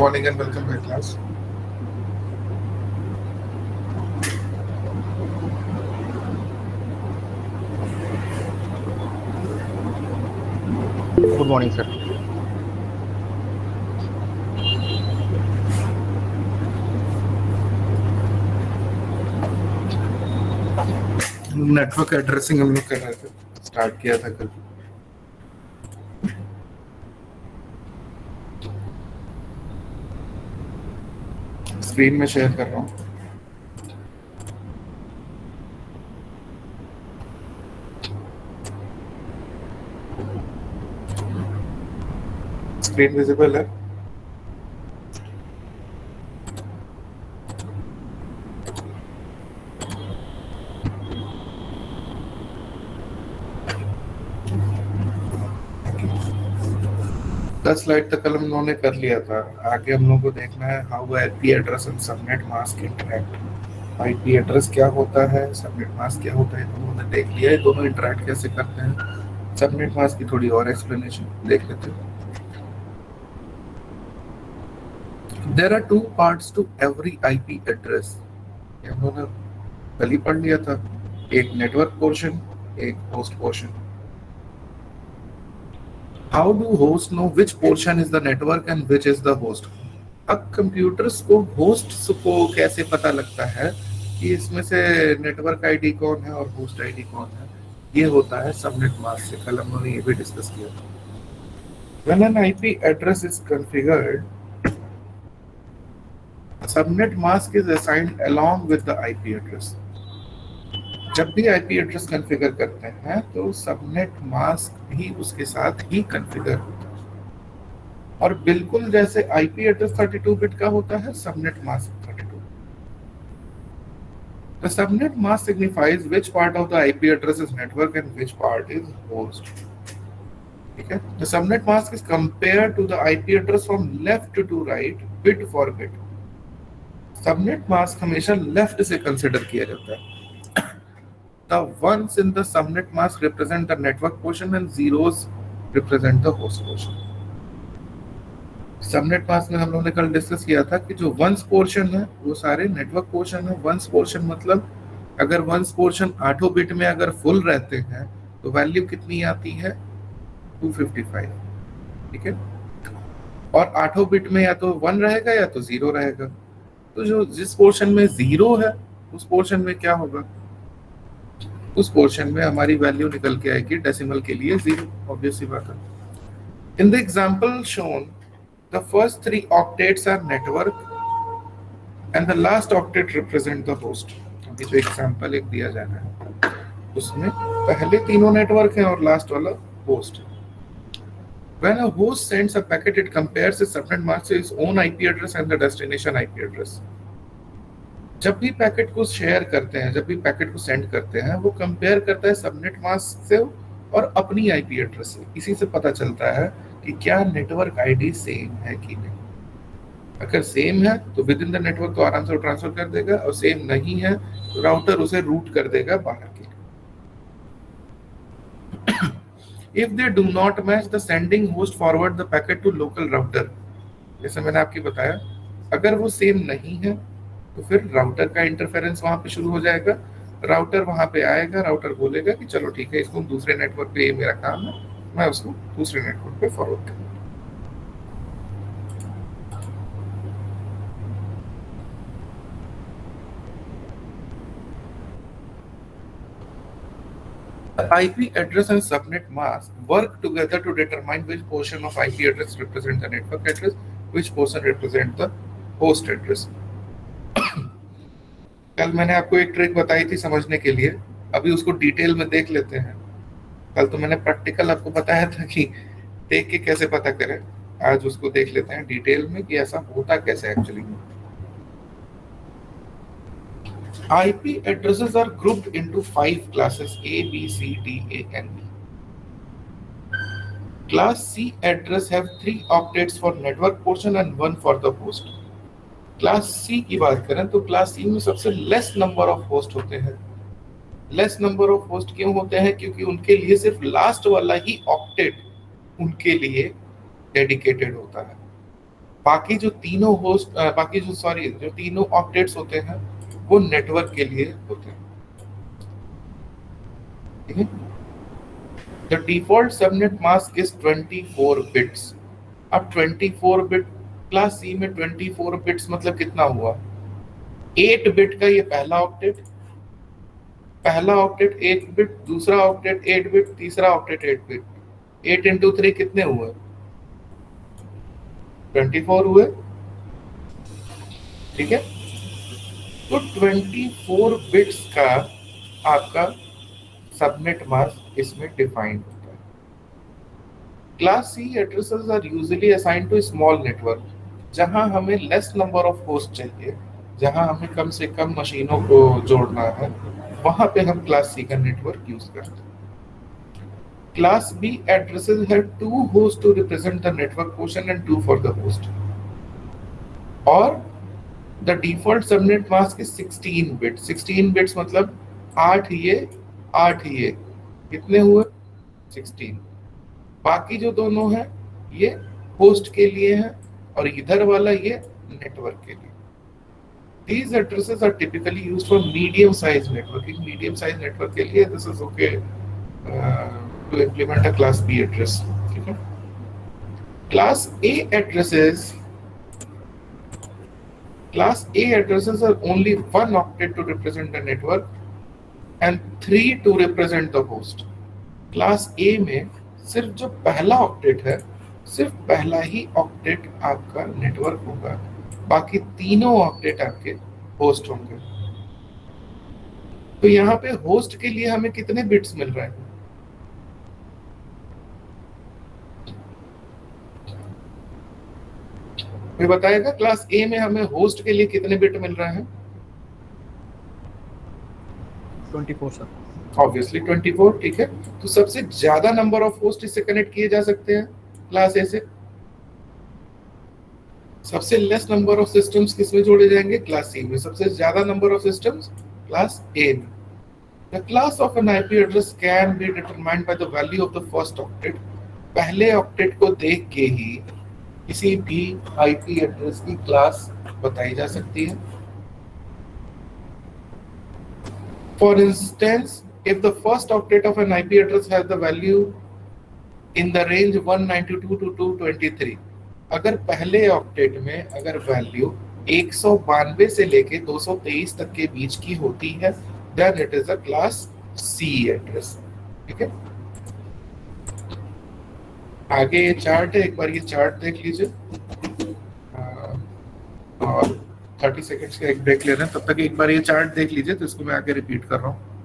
morning and welcome back, class. Good morning, sir. Network addressing हम लोग कर रहे थे, स्टार्ट किया था कल। स्क्रीन में शेयर कर रहा हूँ। स्क्रीन विजिबल है? दस स्लाइड तक कल हम लोगों ने कर लिया था। आगे हम लोगों को देखना है how IP address and subnet mask interact. IP address क्या होता है, सबनेट मास्क क्या होता है, हम लोगों ने देख लिया है। दोनों इंटरैक्ट कैसे करते हैं। सबनेट मास्क की थोड़ी और एक्सप्लेनेशन देख लेते हैं। There are two parts to every IP address. ये हम लोगों ने कल ही पढ़ लिया था। एक नेटवर्क पोर्शन, एक host portion. How do hosts know which portion is the network and which is the host? अब कंप्यूटर्स को होस्ट्स को कैसे पता लगता है कि इसमें से नेटवर्क आईडी कौन है और होस्ट आईडी कौन है? ये होता है सबनेट मास्क से। कल हम लोगों ने ये भी डिस्कस किया था। When an IP address is configured, subnet mask is assigned along with the IP address. जब भी IP एड्रेस कॉन्फ़िगर करते हैं तो सबनेट मास्क भी उसके साथ ही कॉन्फ़िगर होता है। और बिल्कुल जैसे IP एड्रेस 32 बिट का होता है, subnet mask 32। The subnet mask signifies which part of the IP address is network and which part is host. ठीक है? The subnet mask is compared to the IP address from left to right, bit for bit. Subnet mask हमेशा left से consider किया जाता है। The ones in the subnet mask represent the network portion and zeros represent the host portion. Subnet mask में हम लोगों ने कल डिस्कस किया था कि जो वंस पोर्शन है वो सारे नेटवर्क पोर्शन है। वंस पोर्शन मतलब अगर वंस पोर्शन 8 बिट में अगर फुल रहते हैं तो वैल्यू कितनी आती है? 255। ठीक है? और 8 बिट में या तो 1 रहेगा या तो 0 रहेगा। तो जो जिस पोर्शन में 0 है उस पोर्शन में क्या होगा? उस पोर्शन में हमारी वैल्यू निकल के आएगी डेसिमल के लिए 0। ऑब्वियस सी बात है। In the example shown the first 3 octets are network and the last octet represent the host. अभी जो एग्जांपल एक दिया जा रहा है उसमें पहले तीनों नेटवर्क हैं और लास्ट वाला होस्ट है। When a host sends a packet, it compares its subnet mask to its own IP address and the destination IP address. जब भी पैकेट को शेयर करते हैं, जब भी पैकेट को सेंड करते हैं, वो कंपेयर करता है सबनेट मास्क से और अपनी आईपी एड्रेस से। इसी से पता चलता है कि क्या नेटवर्क आईडी सेम है कि नहीं। अगर सेम है तो विद इन द नेटवर्क तो आराम से ट्रांसफर कर देगा, और सेम नहीं है तो राउटर उसे रूट कर देगा बाहर के लिए। If they do not match, the sending host forward the packet to local router. जैसे मैंने आपकी बताया, अगर वो सेम नहीं है तो फिर राउटर का इंटरफेरेंस वहां पे शुरू हो जाएगा। राउटर वहां पे आएगा, राउटर बोलेगा कि चलो ठीक है, इसको दूसरे नेटवर्क पे, ये मेरा काम है, मैं उसको दूसरे नेटवर्क पे फॉरवर्ड करूंगा। The IP address and subnet mask work together to determine which portion of IP address represent the network address, which portion represent the host address. कल मैंने आपको एक ट्रिक बताई थी समझने के लिए, अभी उसको डिटेल में देख लेते हैं। कल तो मैंने प्रैक्टिकल आपको बताया था कि देख के कैसे पता करें, आज उसको देख लेते हैं डिटेल में कि ऐसा होता कैसे actually. IP addresses are grouped into 5 classes A, B, C, D, A and B. Class C address have 3 octets for network portion and 1 for the host. Class C की बात करें तो क्लास सी में सबसे लेस नंबर ऑफ होस्ट होते हैं। Less number of host क्यों होते हैं? क्योंकि उनके लिए सिर्फ लास्ट वाला ही ऑक्टेट उनके लिए डेडिकेटेड होता है। बाकी जो तीनों होस्ट बाकी जो सॉरी जो तीनों ऑक्टेट्स होते हैं वो नेटवर्क के लिए होते हैं, ठीक है। The default subnet mask is 24 bits. अब 24 बिट, क्लास सी में 24 बिट्स मतलब कितना हुआ, 8 बिट का ये पहला ऑक्टेट, पहला ऑक्टेट 8 बिट, दूसरा ऑक्टेट 8 बिट, तीसरा ऑक्टेट 8 बिट। 8 इंटू 3 कितने हुए, 24 हुए, ठीक है। तो 24 बिट्स का आपका सबनेट मास्क इसमें डिफाइंड होता है। Class C addresses are usually assigned to small network, जहां हमें लेस नंबर ऑफ होस्ट चाहिए, जहां हमें कम से कम मशीनों को जोड़ना है, वहां पे हम क्लास सी का नेटवर्क यूज करते हैं। Class B addresses have two hosts to represent the network portion and two for the host. और the default subnet mask is 16 bit। 16 bits मतलब 8 ये 8 ये, कितने हुए 16। बाकी जो दोनों हैं ये होस्ट के लिए हैं और इधर वाला ये नेटवर्क के लिए। These addresses are typically used for medium size networking। medium size network के लिए this is okay to implement a class B address, ठीक है। Class A addresses are only one octet to represent the network and three to represent the host। Class A में सिर्फ जो पहला octet है, सिर्फ पहला ही ऑक्टेट आपका नेटवर्क होगा, बाकी तीनों ऑक्टेट आपके होस्ट होंगे। तो यहाँ पे होस्ट के लिए हमें कितने बिट्स मिल रहे हैं, ये बताएगा। क्लास A में हमें होस्ट के लिए कितने बिट मिल रहे हैं, 24 सर। ऑब्वियसली 24, ठीक है। तो सबसे ज्यादा नंबर ऑफ होस्ट इससे कनेक्ट किए जा सकते हैं क्लास ए से, सबसे लेस नंबर ऑफ सिस्टम्स किसमें जोड़े जाएंगे, क्लास सी में। सबसे ज्यादा number of systems class A में। The class of an IP address can be determined by the value of the first octet. पहले ऑक्टेट को देख के ही किसी भी आईपी एड्रेस की क्लास बताई जा सकती है। For instance, if the first octet of an IP address has the value in the range 192 to 223, अगर पहले ऑक्टेट में अगर वैल्यू 192 से लेके 223 तक के बीच की होती है, then it is a class C address, ठीक है। आगे ये चार्ट है, एक बार ये चार्ट देख लीजिए और 30 सेकेंड्स का एक ब्रेक ले रहे हैं, तब तक एक बार ये चार्ट देख लीजिए, तो इसको मैं आगे रिपीट कर रहा हूँ।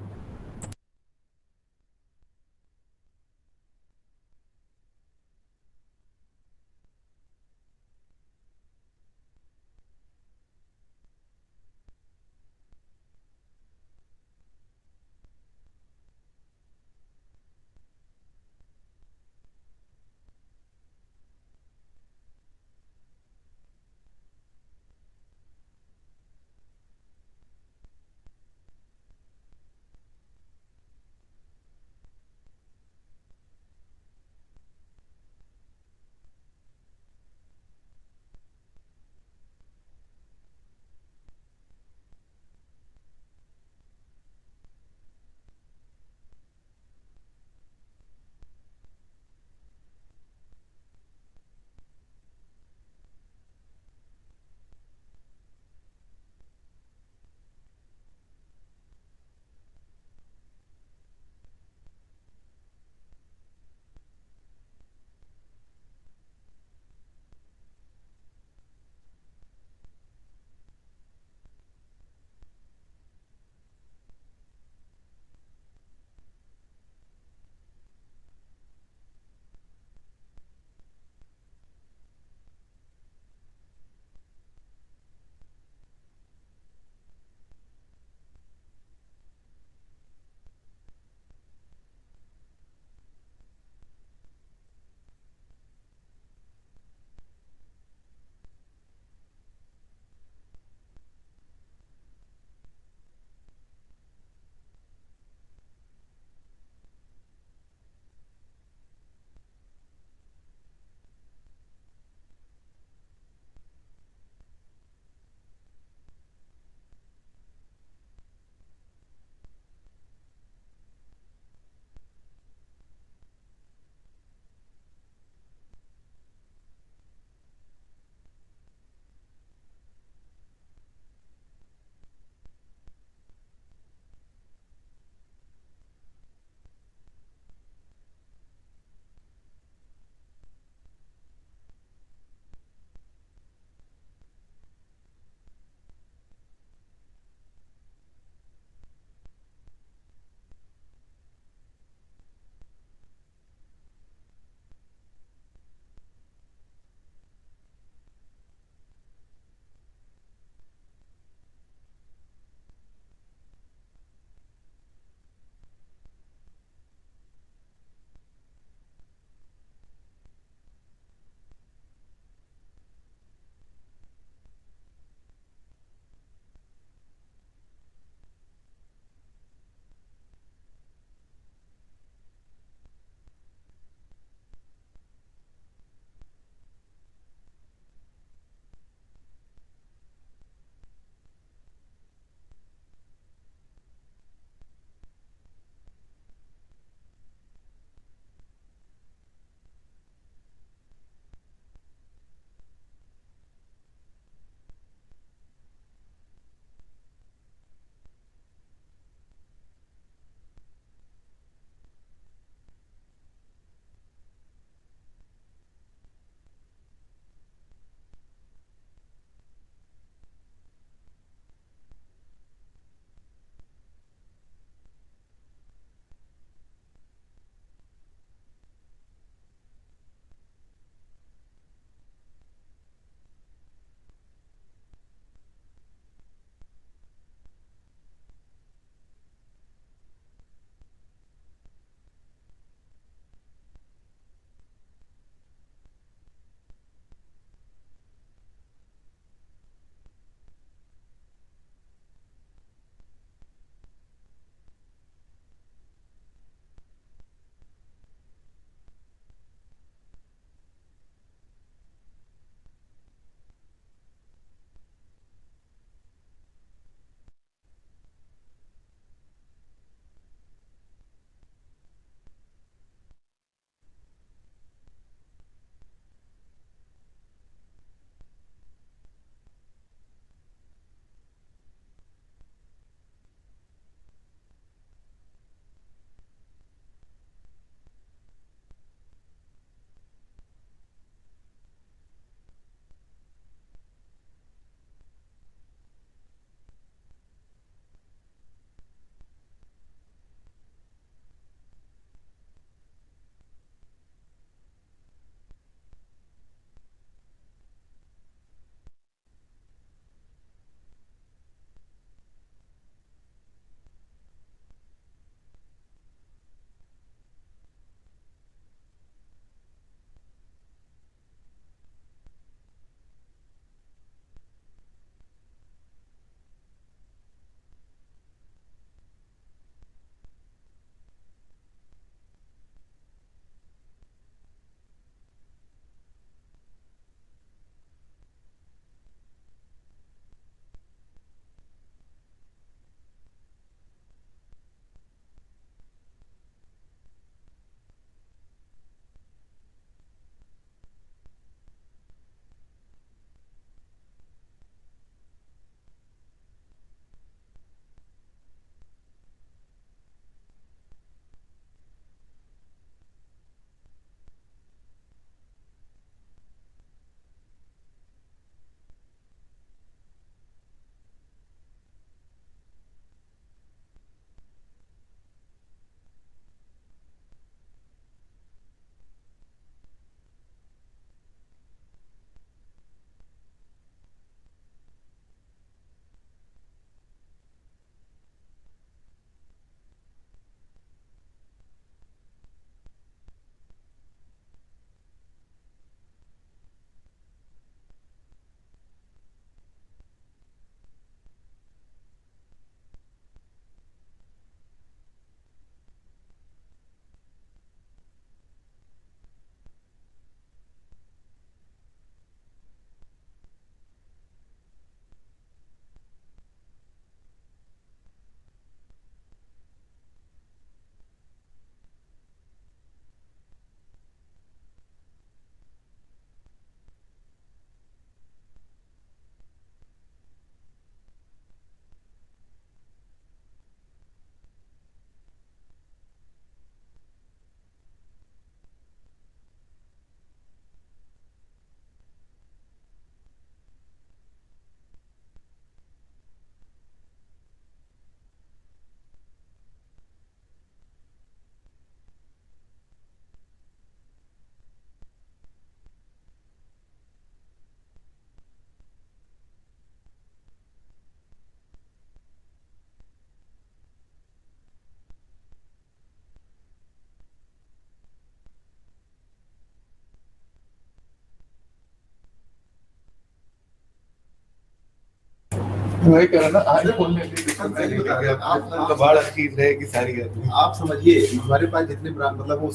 वही कह रहा ना, आईफोन में भी आप बड़ा चीज रहेगी सारी। आप समझिए हमारे पास जितने मतलब वो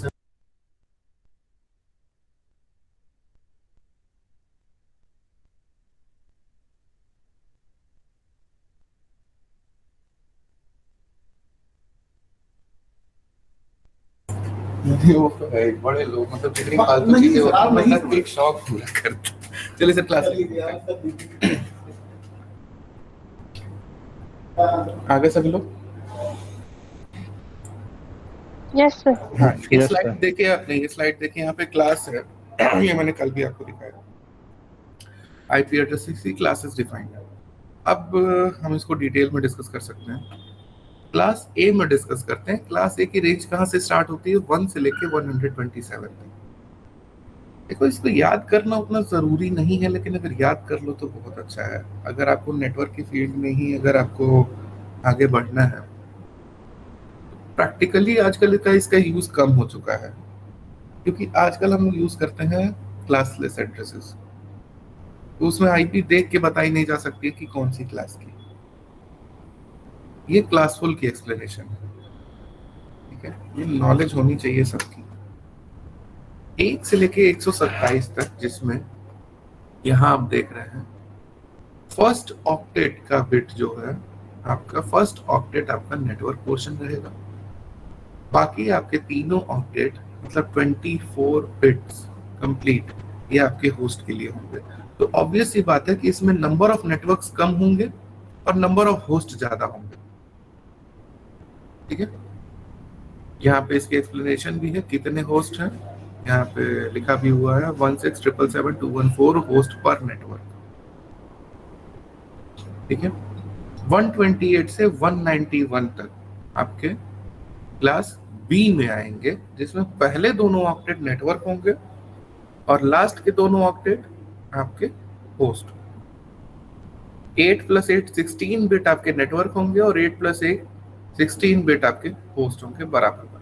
वो तो है, बड़े लोग मतलब जितनी फालतू चीजें होती हैं एक शौक पूरा करते। चलिए सर क्लास आगे सभी लोग। Yes sir. हाँ, ये स्लाइड देखिए आपने, ये स्लाइड देखिए, यहाँ पे क्लास है। ये मैंने कल भी आपको दिखाया। आईपी एड्रेस की क्लासेस डिफाइंड है। अब हम इसको डिटेल में डिस्कस कर सकते हैं। क्लास ए में डिस्कस करते हैं। क्लास ए की रेंज कहाँ से स्टार्ट होती है? 1 से लेके 127 तक। देखो, इसको याद करना उतना जरूरी नहीं है, लेकिन अगर याद कर लो तो बहुत अच्छा है। अगर आपको नेटवर्क की फील्ड में ही अगर आपको आगे बढ़ना है, प्रैक्टिकली आजकल का इसका यूज कम हो चुका है, क्योंकि आजकल हम यूज करते हैं क्लासलेस एड्रेसेस। तो उसमें आईपी देख के बताई नहीं जा सकती कि कौन सी क्लास की। ये क्लासफुल की एक्सप्लेनेशन है, ठीक है? ये नॉलेज होनी चाहिए सबकी। 1 से लेके 127 तक, जिसमें यहाँ आप देख रहे हैं फर्स्ट ऑक्टेट का बिट जो है आपका, फर्स्ट ऑक्टेट आपका नेटवर्क पोर्शन रहेगा। बाकी आपके तीनों ऑक्टेट मतलब 24 बिट्स कंप्लीट, ये आपके होस्ट के लिए होंगे। तो ऑब्वियस सी बात है कि इसमें नंबर ऑफ नेटवर्क्स कम होंगे और नंबर ऑफ होस्ट ज्यादा होंगे, ठीक है? यहाँ पे इसकी एक्सप्लेनेशन भी है कितने होस्ट हैं। यहाँ पे लिखा भी हुआ है 16777214 होस्ट पर नेटवर्क, ठीक है? 128 से 191 तक आपके क्लास बी में आएंगे, जिसमें पहले दोनों ऑक्टेट नेटवर्क होंगे और लास्ट के दोनों ऑक्टेट आपके होस्ट। 8 + 8 16 बिट आपके नेटवर्क होंगे और 8 + 8 16 बिट आपके होस्ट होंगे, बराबर बराबर।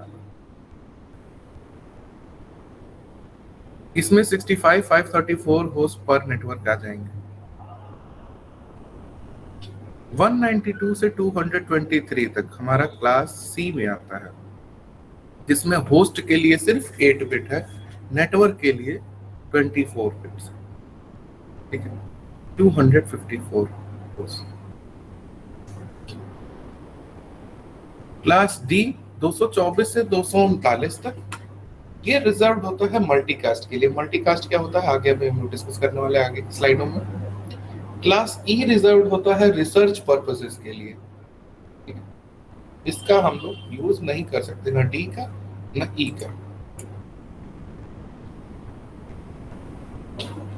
इसमें 65 534 होस्ट पर नेटवर्क आ जाएंगे। 192 से 223 तक हमारा क्लास सी में आता है, जिसमें होस्ट के लिए सिर्फ 8 बिट है, नेटवर्क के लिए 24 बिट्स, ठीक है? 254 होस्ट। क्लास डी 224 से 239 तक, ये रिजर्व होता है मल्टीकास्ट के लिए। मल्टीकास्ट क्या होता है आगे अभी हम लोग डिस्कस करने वाले आगे की स्लाइडों में। क्लास ई रिजर्व होता है रिसर्च पर्पसेस के लिए, इसका हम लोग यूज नहीं कर सकते, ना डी का ना ई का।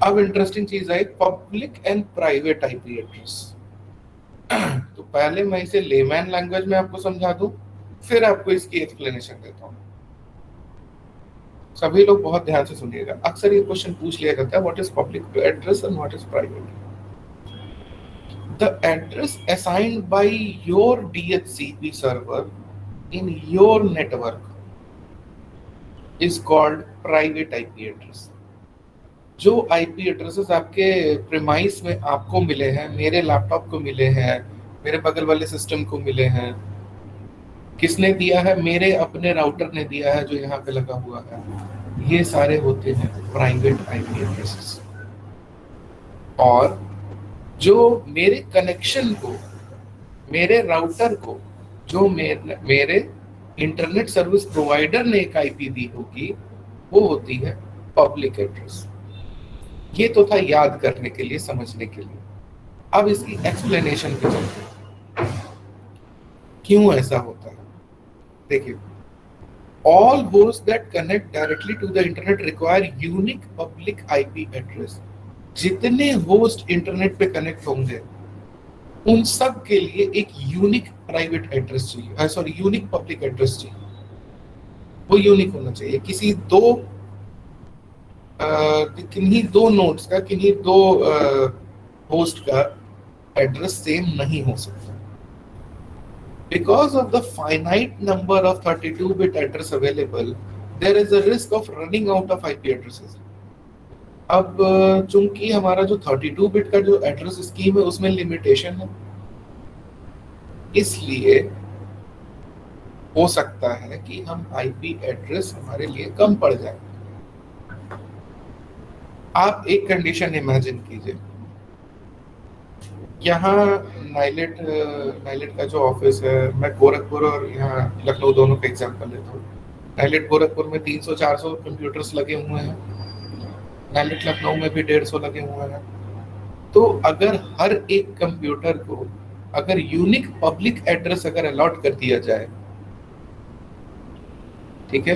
अब इंटरेस्टिंग चीज है public and private IP address. तो पहले मैं इसे लेमैन लैंग्वेज में आपको समझा दूं, फिर आपको इसकी एक्सप्लेनेशन देता हूं। सभी लोग बहुत ध्यान से सुनिएगा। अक्सर ये क्वेश्चन पूछ लिया जाता है, what is public address and what is private. The address assigned by your DHCP server in your network is called private IP address. जो IP एड्रेसेस आपके प्रीमाइस में आपको मिले हैं, मेरे लैपटॉप को मिले हैं, मेरे बगल वाले सिस्टम को मिले हैं, किसने दिया है? मेरे अपने राउटर ने दिया है जो यहाँ पे लगा हुआ है। ये सारे होते हैं प्राइवेट IP एड्रेसेस। और जो मेरे कनेक्शन को, मेरे राउटर को, जो मेरे इंटरनेट सर्विस प्रोवाइडर ने एक आईपी दी होगी, वो होती है पब्लिक एड्रेस। ये तो था याद करने के लिए, समझने के लिए। अब इसकी एक्सप्लेनेशन पे चलते हैं, क्यों ऐसा होता है। देखिए, all hosts that connect directly to the internet require unique public IP address। जितने होस्ट इंटरनेट पे कनेक्ट होंगे उन सब के लिए एक यूनिक प्राइवेट एड्रेस चाहिए, सॉरी यूनिक पब्लिक एड्रेस चाहिए। वो यूनिक होना चाहिए। किसी किन्हीं दो नोड्स का, किन्हीं दो होस्ट का एड्रेस सेम नहीं हो सकता। Because of the finite number of 32-bit address available, there is a risk of running out of IP addresses। अब चूंकि हमारा जो 32 बिट का जो एड्रेस स्कीम है उसमें लिमिटेशन है, इसलिए हो सकता है कि हम आईपी एड्रेस हमारे लिए कम पड़ जाए। आप एक कंडीशन इमेजिन कीजिए, यहाँ नाइलेट नाइलेट का जो ऑफिस है, मैं गोरखपुर और यहाँ लखनऊ दोनों का एग्जांपल लेता हूँ। नाइलेट गोरखपुर में 300-400 कंप्यूटर्स लगे हुए हैं, नाइलेट लखनऊ में भी 150 लगे हुए हैं। तो अगर हर एक कंप्यूटर को अगर यूनिक पब्लिक एड्रेस अगर अलॉट कर दिया जाए, ठीक है,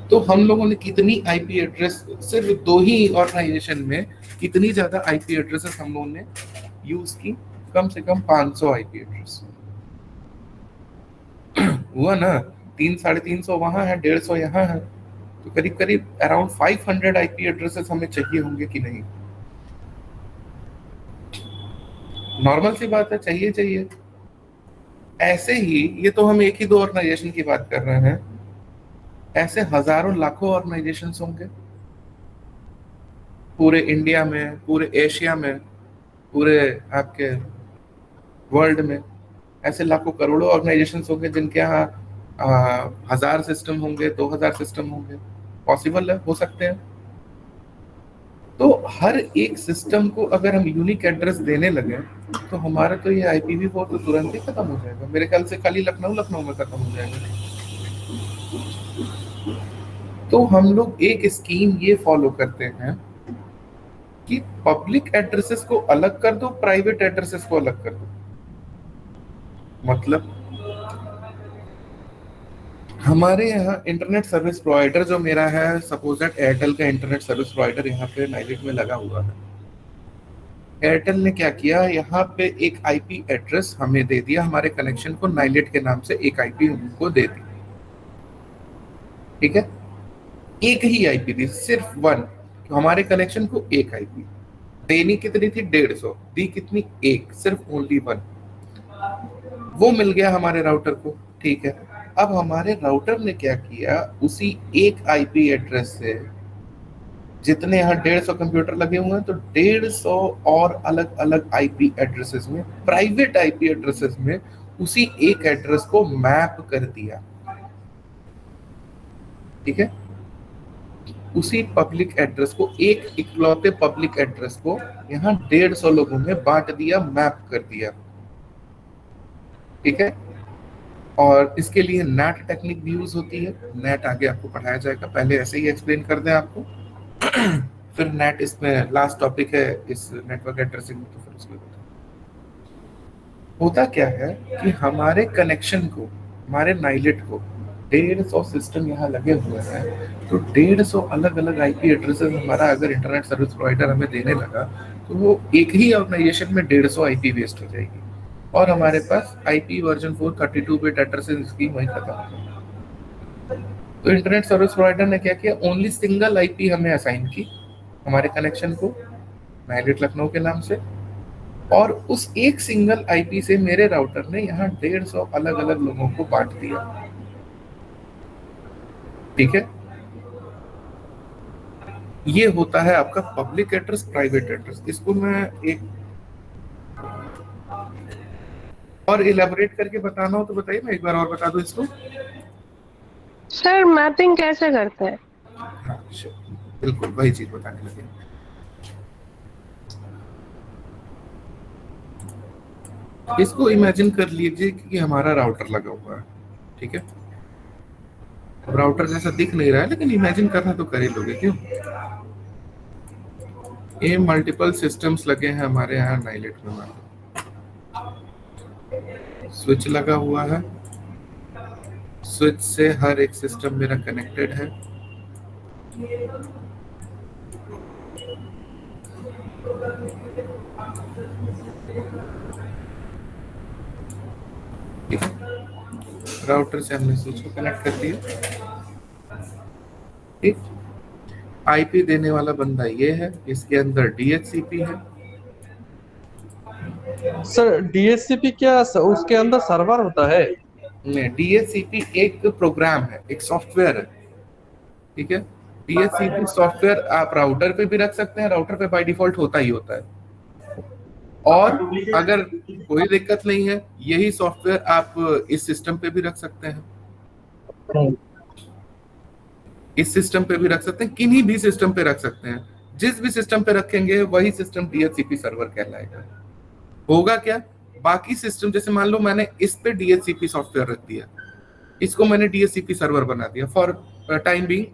तो हम लोगों ने कितनी आईपी एड्रेस, सिर्फ 2 ही ऑर्गेनाइजेशन में कितनी ज्यादा आईपी एड्रेसेस हम लोगों ने यूज की, कम से कम 500 आईपी एड्रेस हुआ ना। 300-350 वहां है, 150 यहाँ है, तो करीब करीब अराउंड 500 आईपी एड्रेसेस हमें चाहिए होंगे कि नहीं। नॉर्मल सी बात है, चाहिए। ऐसे ही ये तो हम एक ही 2 ऑर्गेनाइजेशन की बात कर रहे हैं, ऐसे हजारों लाखों ऑर्गेनाइजेशंस होंगे पूरे इंडिया में, पूरे एशिया में, पूरे आपके वर्ल्ड में। ऐसे लाखों करोड़ों ऑर्गेनाइजेशंस होंगे जिनके यहाँ 1000 सिस्टम होंगे, 2000 सिस्टम होंगे। पॉसिबल है, हो सकते हैं। तो हर एक सिस्टम को अगर हम यूनिक एड्रेस देने लगे तो हमारा तो ये IPv4 तो तुरंत ही खत्म हो जाएगा। मेरे ख्याल से खाली लखनऊ में खत्म हो जाएगा। तो हम लोग एक स्कीम ये फॉलो करते हैं कि पब्लिक एड्रेसेस को अलग कर दो, प्राइवेट एड्रेसेस को अलग कर दो। मतलब हमारे यहाँ इंटरनेट सर्विस प्रोवाइडर जो मेरा है, सपोज दैट एयरटेल का इंटरनेट सर्विस प्रोवाइडर यहाँ पे नाइलेट में लगा हुआ है। एयरटेल ने क्या किया, यहाँ पे एक आईपी एड्रेस हमें दे दिया, हमारे कनेक्शन को नाइलेट के नाम से एक आईपी उनको दे दी, ठीक है। एक ही आईपी दी, सिर्फ 1, तो हमारे कनेक्शन को एक आईपी देनी कितनी थी, 150, दी कितनी, एक, सिर्फ ओनली 1। वो मिल गया हमारे राउटर को, ठीक है। अब हमारे राउटर ने क्या किया, उसी एक आईपी एड्रेस से, जितने यहाँ 150 कंप्यूटर लगे हुए हैं, तो 150 और अलग अलग आईपी एड्रेसेस में, प्राइवेट आईपी एड्रेसेस में उसी एक एड्रेस को मैप कर दिया, ठीक है। उसी पब्लिक एड्रेस को, एक इकलौते पब्लिक एड्रेस को यहाँ 150 लोगों में बांट दिया, मैप कर दिया, ठीक है। और इसके लिए नेट टेक्निक भी यूज होती है। नेट आगे आपको पढ़ाया जाएगा, पहले ऐसे ही एक्सप्लेन कर दें आपको फिर नेट इसमें लास्ट टॉपिक है इस नेटवर्क एड्रेसिंग में, तो फिर उसमें होता क्या है कि हमारे कनेक्शन को, हमारे नाइलेट को 150 सिस्टम यहाँ लगे हुए हैं, तो 150 अलग अलग आईपी एड्रेसेस हमारा अगर इंटरनेट सर्विस प्रोवाइडर हमें देने लगा, तो वो एक ही ऑर्गेनाइजेशन में 150 आईपी वेस्ट हो जाएगी और हमारे पास IP version 4 32 bit addressing scheme वहीं खत्म हो जाएगी। तो इंटरनेट सर्विस प्रोवाइडर ने क्या किया, ओनली सिंगल आईपी हमें असाइन की हमारे कनेक्शन को नाइलेट लखनऊ के नाम से, और उस एक सिंगल आईपी से मेरे राउटर ने यहाँ 150 अलग अलग लोगों को बांट दिया, ठीक है। ये होता है आपका पब्लिक एड्रेस, प्राइवेट एड्रेस। इसको मैं एक और इलेबोरेट करके बताना हो तो बताइए, मैं एक बार और बता दूं इसको। सर मैपिंग कैसे करते हैं? हाँ बिल्कुल वही चीज बताने लगे। इसको इमेजिन कर लीजिए कि हमारा राउटर लगा हुआ है, ठीक है। अब राउटर जैसा दिख नहीं रहा है, लेकिन इमेजिन करना तो कर ही लोगे, क्यों। ये मल्टीपल सिस्टम्स लगे हैं हमारे यहाँ नाइलेट में, स्विच लगा हुआ है, स्विच से हर एक सिस्टम मेरा कनेक्टेड है, राउटर से हमने स्विच को कनेक्ट कर दिया, ठीक। आईपी देने वाला बंदा ये है, इसके अंदर डीएचसीपी है। सर डीएचसीपी क्या उसके अंदर सर्वर होता है? नहीं, डीएचसीपी एक प्रोग्राम है, एक सॉफ्टवेयर है, ठीक है। डीएचसीपी सॉफ्टवेयर आप राउटर पे भी रख सकते हैं, राउटर पे बाय डिफॉल्ट होता ही होता है, और अगर कोई दिक्कत नहीं है, यही सॉफ्टवेयर आप इस सिस्टम पे भी रख सकते हैं, इस सिस्टम पे भी रख सकते हैं, किन्हीं भी सिस्टम पे रख सकते हैं। जिस भी सिस्टम पे रखेंगे वही सिस्टम DHCP सर्वर कहलाएगा। होगा क्या, बाकी सिस्टम जैसे मान लो मैंने इस पे DHCP सॉफ्टवेयर रख दिया, इसको मैंने DHCP सर्वर बना दिया for time being,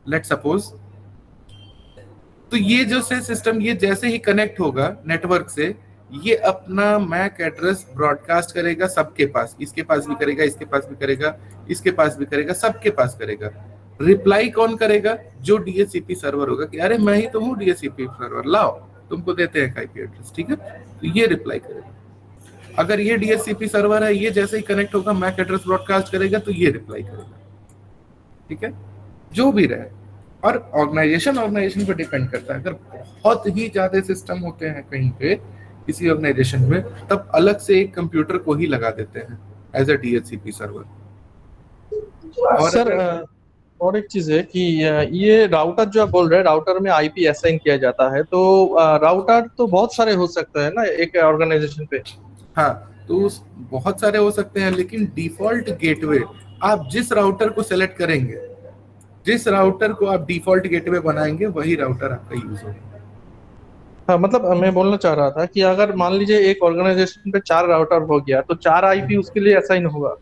let suppose. तो ये जो से सिस्टम, ये जैसे ही कनेक्ट होगा नेटवर्क से, ये अपना मैक एड्रेस ब्रॉडकास्ट करेगा सबके पास, इसके पास भी करेगा, इसके पास भी करेगा, इसके पास भी करेगा, सबके पास करेगा। रिप्लाई कौन करेगा? जो DHCP सर्वर होगा कि अरे मैं ही तो हूँ DHCP सर्वर, लाओ तुमको देते हैं IP एड्रेस, ठीक है, तो ये रिप्लाई करेगा। अगर ये DHCP सर्वर है, ये जैसे ही कनेक्ट होगा मैक एड्रेस ब्रॉडकास्ट करेगा, तो ये रिप्लाई करेगा, ठीक है, जो भी रहे। और ऑर्गेनाइजेशन पे डिपेंड करता है। अगर बहुत ही ज्यादा सिस्टम होते हैं कहीं पे किसी ऑर्गेनाइजेशन में, तब अलग से एक कंप्यूटर को ही लगा देते हैं एज अ DHCP सर्वर। और सर और एक चीज है कि ये राउटर जो आप बोल रहे हैं, राउटर में IP असाइन किया जाता है, तो राउटर तो बहुत सारे हो सकते हैं ना एक ऑर्गेनाइजेशन पे। हाँ, तो बहुत सारे हो सकते हैं, लेकिन डिफॉल्ट गेटवे आप जिस राउटर को सेलेक्ट करेंगे, जिस राउटर को आप डिफॉल्ट गेटवे बनाएंगे, वही राउटर आपका यूज होगा। हाँ, मतलब मैं बोलना चाह रहा था कि अगर मान लीजिए एक ऑर्गेनाइजेशन पे 4 राउटर हो गया, तो 4 IP उसके लिए असाइन होगा।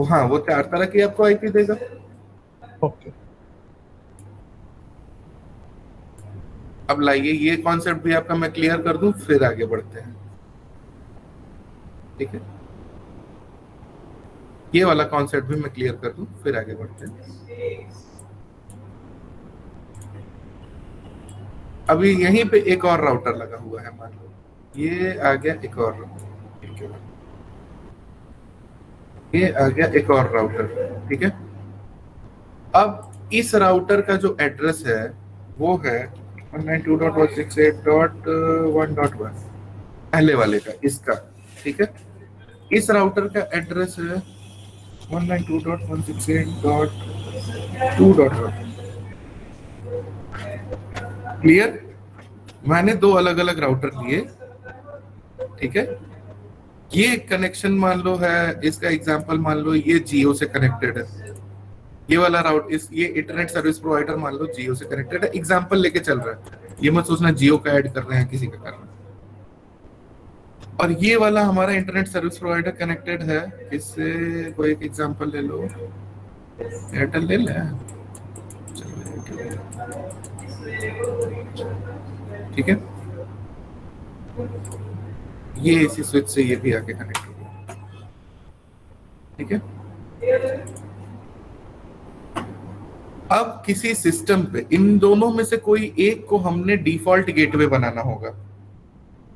हाँ, वो 4 तरह की आपको IP देगा। ओके। अब लाइए ये कॉन्सेप्ट भी आपका मैं क्लियर कर दूं, फिर आगे बढ़ते हैं, ठीक है, ये वाला कॉन्सेप्ट भी मैं क्लियर कर दूं, फिर आगे बढ़ते हैं। अभी यहीं पे एक और राउटर लगा हुआ है, मान लो ये आ गया एक और राउटर, ये आ गया एक और राउटर, ठीक है। अब इस राउटर का जो एड्रेस है वो है 192.168.1.1, पहले वाले का, इसका, ठीक है। इस राउटर का एड्रेस है 192.168.2.1। क्लियर? मैंने 2 अलग अलग राउटर लिए, ठीक है। ये कनेक्शन मान लो है, इसका एग्जांपल मान लो ये जियो से कनेक्टेड है, ये वाला राउट ये इंटरनेट सर्विस प्रोवाइडर मान लो जियो से कनेक्टेड है, एग्जांपल लेके चल रहा है, ये मत सोचना जियो का ऐड कर रहे हैं, किसी का कर रहे हैं। और ये वाला हमारा इंटरनेट सर्विस प्रोवाइडर कनेक्टेड है इससे, कोई एक एग्जांपल ले लो, एयरटेल ले लें, ठीक है। ये इसी स्विच से ये भी आके कनेक्ट हो गया, ठीक है। अब किसी सिस्टम पे इन दोनों में से कोई एक को हमने डिफॉल्ट गेटवे बनाना होगा,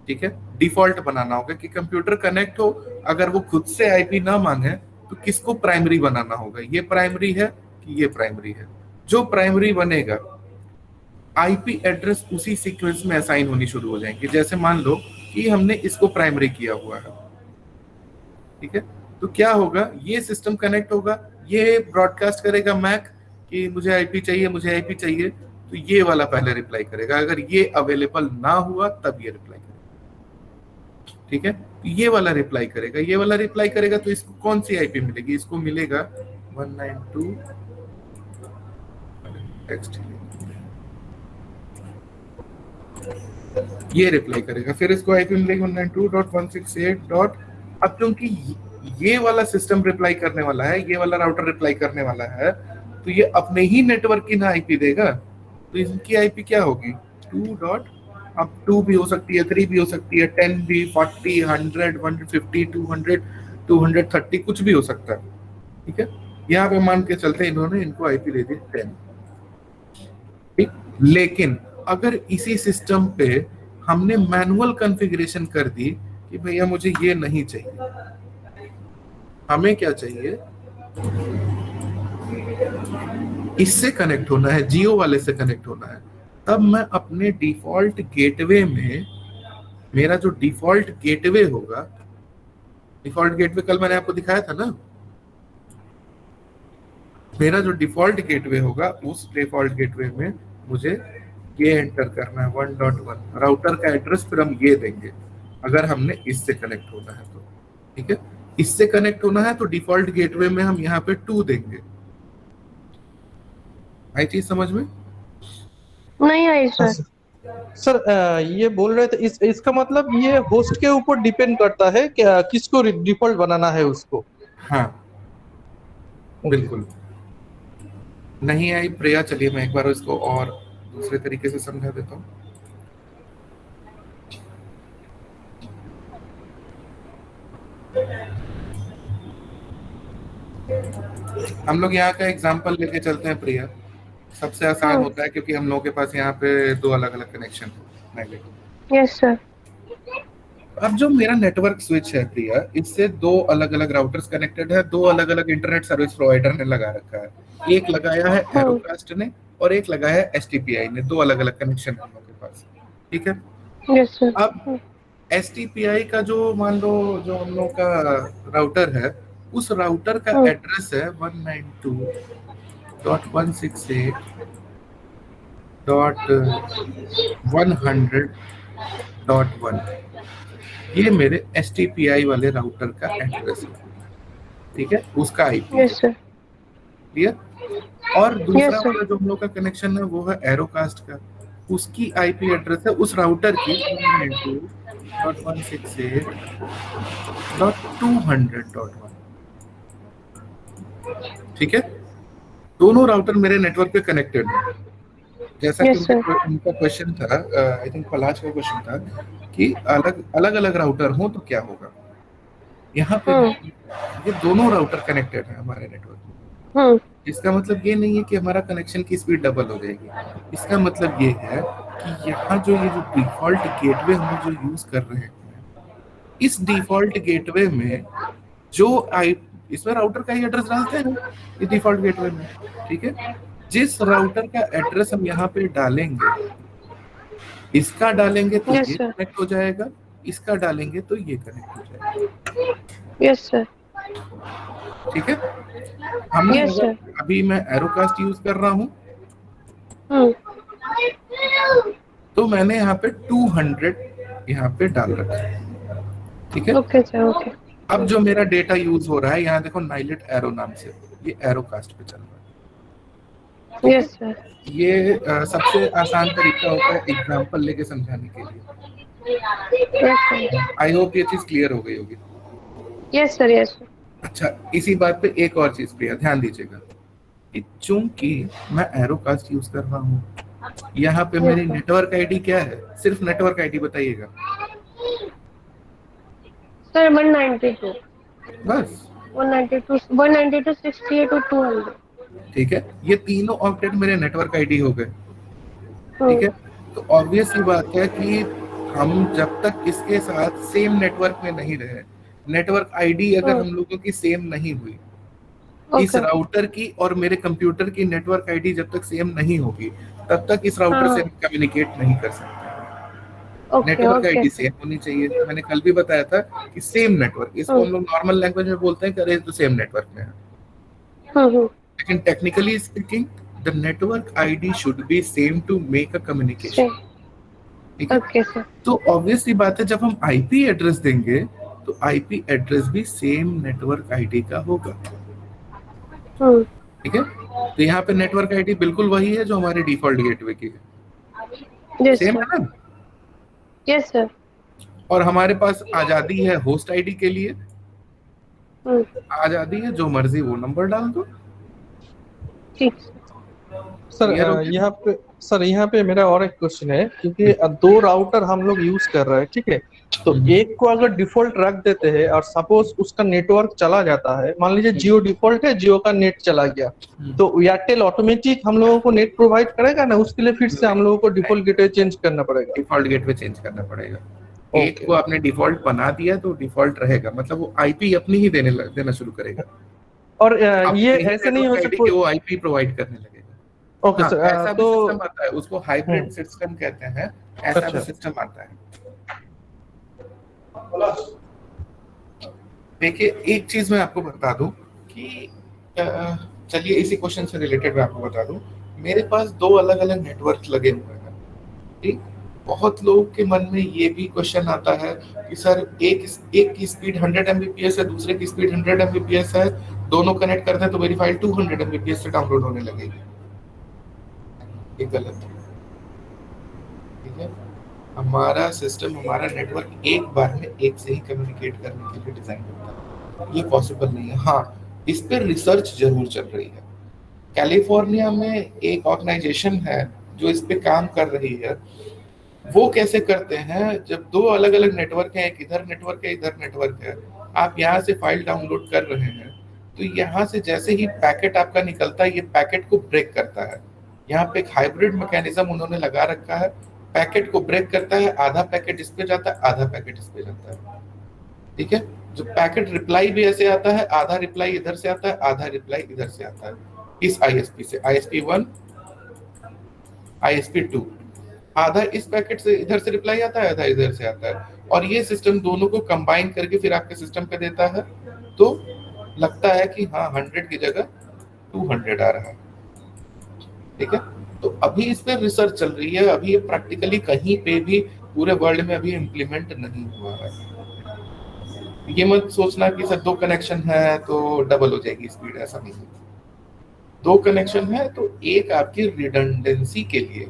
ठीक है, डिफॉल्ट बनाना होगा कि कंप्यूटर कनेक्ट हो, अगर वो खुद से IP ना मांगे तो किसको प्राइमरी बनाना होगा, ये प्राइमरी है कि ये प्राइमरी है। जो प्राइमरी बनेगा IP एड्रेस उसी सीक्वेंस में असाइन होनी शुरू हो जाएंगे। जैसे मान लो कि हमने इसको प्राइमरी किया हुआ है, ठीक है, तो क्या होगा, ये सिस्टम कनेक्ट होगा, ये ब्रॉडकास्ट करेगा मैक कि मुझे IP चाहिए, मुझे IP चाहिए, तो ये वाला पहले रिप्लाई करेगा। अगर ये अवेलेबल ना हुआ तब ये रिप्लाई करेगा, ठीक है। तो ये वाला रिप्लाई करेगा, ये वाला रिप्लाई करेगा, तो इसको कौन सी IP मिलेगी? इसको मिलेगा 192 टेक्स्ट, ये रिप्लाई करेगा, फिर इसको IP मिलेगी 192.168. अब क्योंकि ये वाला सिस्टम रिप्लाई करने वाला है, ये वाला राउटर रिप्लाई करने वाला है, तो ये अपने ही नेटवर्क की ना IP देगा, तो इनकी IP क्या होगी 2. अब 2 भी हो सकती है, 3 भी हो सकती है, 10 भी, 40, 100, 150, 200, 230, कुछ भी हो सकता है, ठीक है। यहाँ पे मान के चलते इन्होंने इनको IP दे दी 10, ठीक। लेकिन अगर इसी सिस्टम पे हमने मैनुअल कॉन्फ़िगरेशन कर दी कि भैया मुझे ये नहीं चाहिए, हमें क्या चाहिए, इससे कनेक्ट होना है, जियो वाले से कनेक्ट होना है, तब मैं अपने डिफॉल्ट गेटवे में, मेरा जो डिफॉल्ट गेटवे होगा, डिफॉल्ट गेटवे कल मैंने आपको दिखाया था ना, मेरा जो डिफॉल्ट गेटवे होगा उस डिफॉल्ट गेटवे में मुझे ये एंटर करना है 1.1 राउटर का एड्रेस, फिर हम ये देंगे अगर हमने इससे कनेक्ट होना है तो। ठीक है, इससे कनेक्ट होना है तो डिफॉल्ट गेटवे में हम यहाँ पे 2 देंगे। आई चीज समझ में? नहीं आई सर। सर ये बोल रहे थे इसका मतलब ये होस्ट के ऊपर डिपेंड करता है कि किसको डिफॉल्ट बनाना है उसको। हाँ बिल्कुल। नहीं आई प्रिया, चलिए मैं एक बार इसको और दूसरे तरीके से समझा देता हूँ। हम लोग यहाँ का एग्जांपल लेके चलते हैं प्रिया, सबसे आसान हाँ। होता है क्योंकि हम लोगों के पास यहाँ पे 2 अलग अलग कनेक्शन है। Yes sir. अब जो मेरा नेटवर्क स्विच है प्रिया, इससे 2 अलग अलग राउटर्स कनेक्टेड है, 2 अलग अलग इंटरनेट सर्विस प्रोवाइडर ने लगा रखा है। एक लगाया है एरोकास्ट ने और एक लगाया है एसटीपीआई ने। 2 अलग अलग कनेक्शन है हम लोग के पास। ठीक है, यस सर। अब एसटीपीआई का जो मान लो जो हम लोग का राउटर है, उस राउटर का एड्रेस है 192.168.100.1। ये मेरे एसटीपीआई वाले राउटर का एड्रेस है। ठीक है, उसका आईपी। Yes sir. क्लियर? और दूसरा Yes, sir. वाला जो हम लोग का कनेक्शन है वो है एरोकास्ट का, उसकी आईपी एड्रेस है उस राउटर की 192.168.200.1। ठीक है, दोनों राउटर मेरे नेटवर्क पे कनेक्टेड हैं। जैसा Yes, कि sir. उनका क्वेश्चन था, आई थिंक पलाश का क्वेश्चन था कि अलग अलग राउटर हो तो क्या होगा। यहाँ पे ये दोनों राउटर कनेक्टेड है हमारे नेटवर्क में। इसका मतलब ये नहीं है कि हमारा कनेक्शन की स्पीड डबल हो जाएगी। इसका मतलब ये है कि यहाँ जो डिफॉल्ट गेटवे हम जो यूज कर रहे हैं, इस डिफॉल्ट गेटवे में जो इसमें राउटर का ही एड्रेस डालते हैं इस डिफॉल्ट गेटवे में। ठीक है, जिस राउटर का एड्रेस हम यहाँ पे डालेंगे, इसका डालेंगे तो Yes, ये sir. कनेक्ट हो जाएगा, इसका डालेंगे तो ये कनेक्ट हो जाएगा। Yes sir. ठीक है, हमने Yes, sir. अभी मैं एरोकास्ट यूज कर रहा हूँ तो मैंने यहाँ पे 200 यहाँ पे डाल रखा है। ठीक है, ओके सर। ओके। अब जो मेरा डेटा यूज हो रहा है यहाँ देखो नाइलेट एरो नाम से, ये एरोकास्ट पे चल रहा है। Yes sir. ये सबसे आसान तरीका होता है एग्जांपल लेके समझाने के लिए। Yes sir. आई होप ये चीज क्लियर हो गई होगी। Yes sir. Yes sir. अच्छा, इसी बात पे एक और चीज पे ध्यान दीजिएगा कि चूंकि मैं एरोकास्ट यूज कर रहा हूँ, यहाँ पे मेरी नेटवर्क आईडी क्या है, सिर्फ नेटवर्क आईडी बताइएगा सर 192 बस। 192 और 200। ठीक है, ये तीनों ऑक्टेट मेरे नेटवर्क आईडी हो गए। ठीक है, तो ऑब्वियस सी बात है कि हम जब तक इसके साथ सेम नेटवर्क में नहीं रहे, नेटवर्क आईडी अगर हम लोगों की सेम नहीं हुई, इस राउटर की और मेरे कंप्यूटर की नेटवर्क आईडी जब तक सेम नहीं होगी, तब तक इस राउटर से कम्युनिकेट नहीं कर सकते। नेटवर्क आईडी सेम होनी चाहिए। मैंने कल भी बताया था कि सेम नेटवर्क, इसको हम लोग नॉर्मल लैंग्वेज में बोलते हैं कि अरे तो सेम नेटवर्क में है, लेकिन technically speaking the network ID should be same to make a communication. ठीक है, तो ऑब्वियस सी बात है जब हम आईपी एड्रेस देंगे तो आईपी एड्रेस भी सेम नेटवर्क आईडी का होगा। ठीक है, तो यहाँ पे नेटवर्क आईडी बिल्कुल वही है जो हमारे डिफॉल्ट गेटवे की है। सेम है ना? Yes sir. और हमारे पास आजादी है होस्ट आईडी के लिए, आजादी है जो मर्जी वो नंबर डाल दो। ठीक सर यहाँ पे मेरा और एक क्वेश्चन है, क्योंकि 2 राउटर हम लोग यूज कर रहे हैं। ठीक है, तो एक को अगर डिफॉल्ट रख देते हैं और सपोज उसका नेटवर्क चला जाता है, मान लीजिए जियो डिफॉल्ट है, जियो का नेट चला गया, तो एयरटेल ऑटोमेटिक हम लोगों को नेट प्रोवाइड करेगा ना? उसके लिए फिर से हम लोगों को डिफॉल्ट गेटवे चेंज करना पड़ेगा। डिफॉल्ट गेटवे चेंज करना पड़ेगा। एक को आपने डिफॉल्ट बना दिया तो डिफॉल्ट रहेगा, मतलब वो आईपी अपनी ही देना शुरू करेगा। और ये ऐसे नहीं हो सकता कि वो आईपी प्रोवाइड करने लगेगा। ओके सर, ऐसा भी सिस्टम आता है, उसको हाइब्रिड सिस्टम कहते हैं। ऐसा भी सिस्टम आता है। देखिए, एक चीज मैं आपको बता दूं कि चलिए इसी क्वेश्चन से रिलेटेड मैं आपको बता दूं, मेरे पास 2 अलग अलग नेटवर्क लगे हुए हैं। ठीक। बहुत लोगों के मन में ये भी क्वेश्चन आता है कि सर एक की स्पीड 100 Mbps है, दूसरे की स्पीड 100 Mbps है, दोनों कनेक्ट करते हैं तो मेरी फाइल 200 Mbps से डाउनलोड होने लगेगी। ये गलत है, ठीक है। हमारा सिस्टम, हमारा नेटवर्क एक बार में एक से ही कम्युनिकेट करने के लिए डिजाइन होता है, ये पॉसिबल नहीं है। हाँ, इस पर रिसर्च जरूर चल रही है। कैलिफोर्निया में एक ऑर्गेनाइजेशन है जो इस पे काम कर रही है। वो कैसे करते हैं, जब दो अलग अलग नेटवर्क हैं, एक इधर नेटवर्क है इधर नेटवर्क है, आप यहाँ से फाइल डाउनलोड कर रहे हैं तो यहाँ से जैसे ही पैकेट आपका निकलता है ये पैकेट को ब्रेक करता है। यहाँ पे एक हाइब्रिड मैकेनिज्म उन्होंने लगा रखा है, पैकेट को ब्रेक करता है, आधा पैकेट इस पे जाता है आधा पैकेट इस पे जाता है, ठीक है। जो पैकेट रिप्लाई भी ऐसे आता है, आधा रिप्लाई इधर से आता है आधा रिप्लाई इधर से आता है, इस आईएसपी से, ISP1 ISP2, आधा इस पैकेट से इधर से रिप्लाई आता है आधा इधर से आता है, और ये सिस्टम दोनों को कंबाइन करके फिर आपके सिस्टम पे देता है। तो लगता है कि हाँ 100 की जगह 200 आ रहा है, ठीक है। तो अभी इस पे रिसर्च चल रही है, अभी ये प्रैक्टिकली कहीं पे भी पूरे वर्ल्ड में अभी इम्प्लीमेंट नहीं हुआ है। ये मत सोचना कि सर 2 कनेक्शन है तो डबल हो जाएगी स्पीड, ऐसा नहीं है। 2 कनेक्शन है तो एक आपकी रिडंडेंसी के लिए,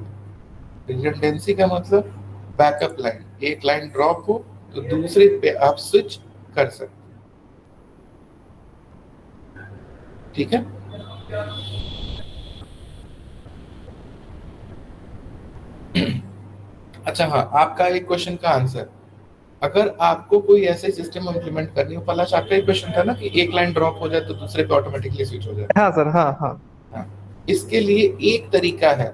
रिडंडेंसी का मतलब बैकअप लाइन, एक लाइन ड्रॉप हो तो दूसरे पे आप स्विच कर सकते, ठीक है। अच्छा हाँ, आपका एक क्वेश्चन का आंसर, अगर आपको कोई ऐसे सिस्टम इम्प्लीमेंट करनी हो, पलाश आपका एक क्वेश्चन था ना कि एक लाइन ड्रॉप हो जाए तो दूसरे पे ऑटोमेटिकली स्विच हो जाए। हाँ सर, हाँ हाँ हाँ, इसके लिए एक तरीका है,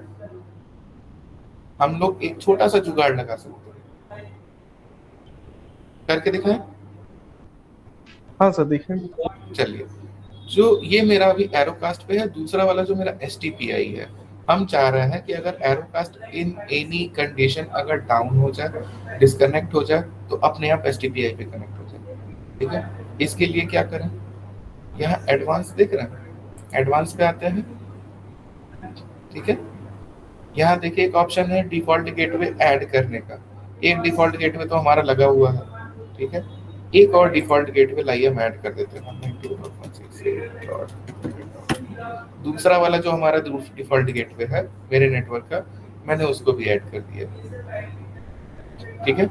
हम लोग एक छोटा सा जुगाड़ लगा सकते हैं, करके दिखाएं। हाँ सर, देखिए। चलिए, जो ये मेरा अभी एरोकास्ट पे है, दूसरा वाला जो मेरा STPI है, हम चाह रहे हैं कि अगर एरोकास्ट इन एनी कंडीशन अगर डाउन हो जाए, डिस्कनेक्ट हो जाए, तो अपने आप STPI पे कनेक्ट हो जाए, ठीक है। इसके लिए क्या करें, यहाँ एडवांस देख रहे हैं, एडवांस पे आते हैं, ठीक है। यहाँ देखिए एक ऑप्शन है डिफॉल्ट गेटवे ऐड करने का। एक डिफॉल्ट गेटवे तो हमारा लगा हुआ है, ठीक है। एक और डिफॉल्ट गेटवे लाइए हम ऐड कर देते हैं, दूसरा वाला जो हमारा डिफॉल्ट गेटवे है मेरे नेटवर्क का, मैंने उसको भी ऐड कर दिया, ठीक है।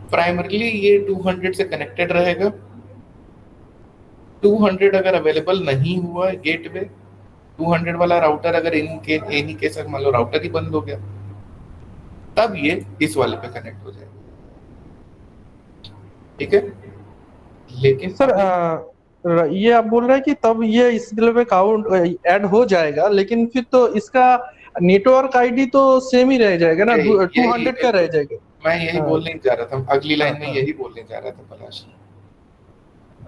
प्राइमरीली ये 200 से कनेक्टेड रहेगा। 200 अगर अवेलेबल नहीं हुआ गेटवे, 200 वाला राउटर अगर एनी केस मान लो राउटर ही बंद हो गया, तब ये इस वाले पे कनेक्ट हो जाएगा, ठीक है। लेकिन सर ये आप बोल रहे हैं कि तब ये इस पे काउंट ऐड हो जाएगा, लेकिन फिर तो इसका नेटवर्क आईडी तो सेम ही रह जाएगा ना, 200 का रह जाएगा। मैं यही बोलने जा रहा था, अगली लाइन में यही बोलने जा रहा था पलाश,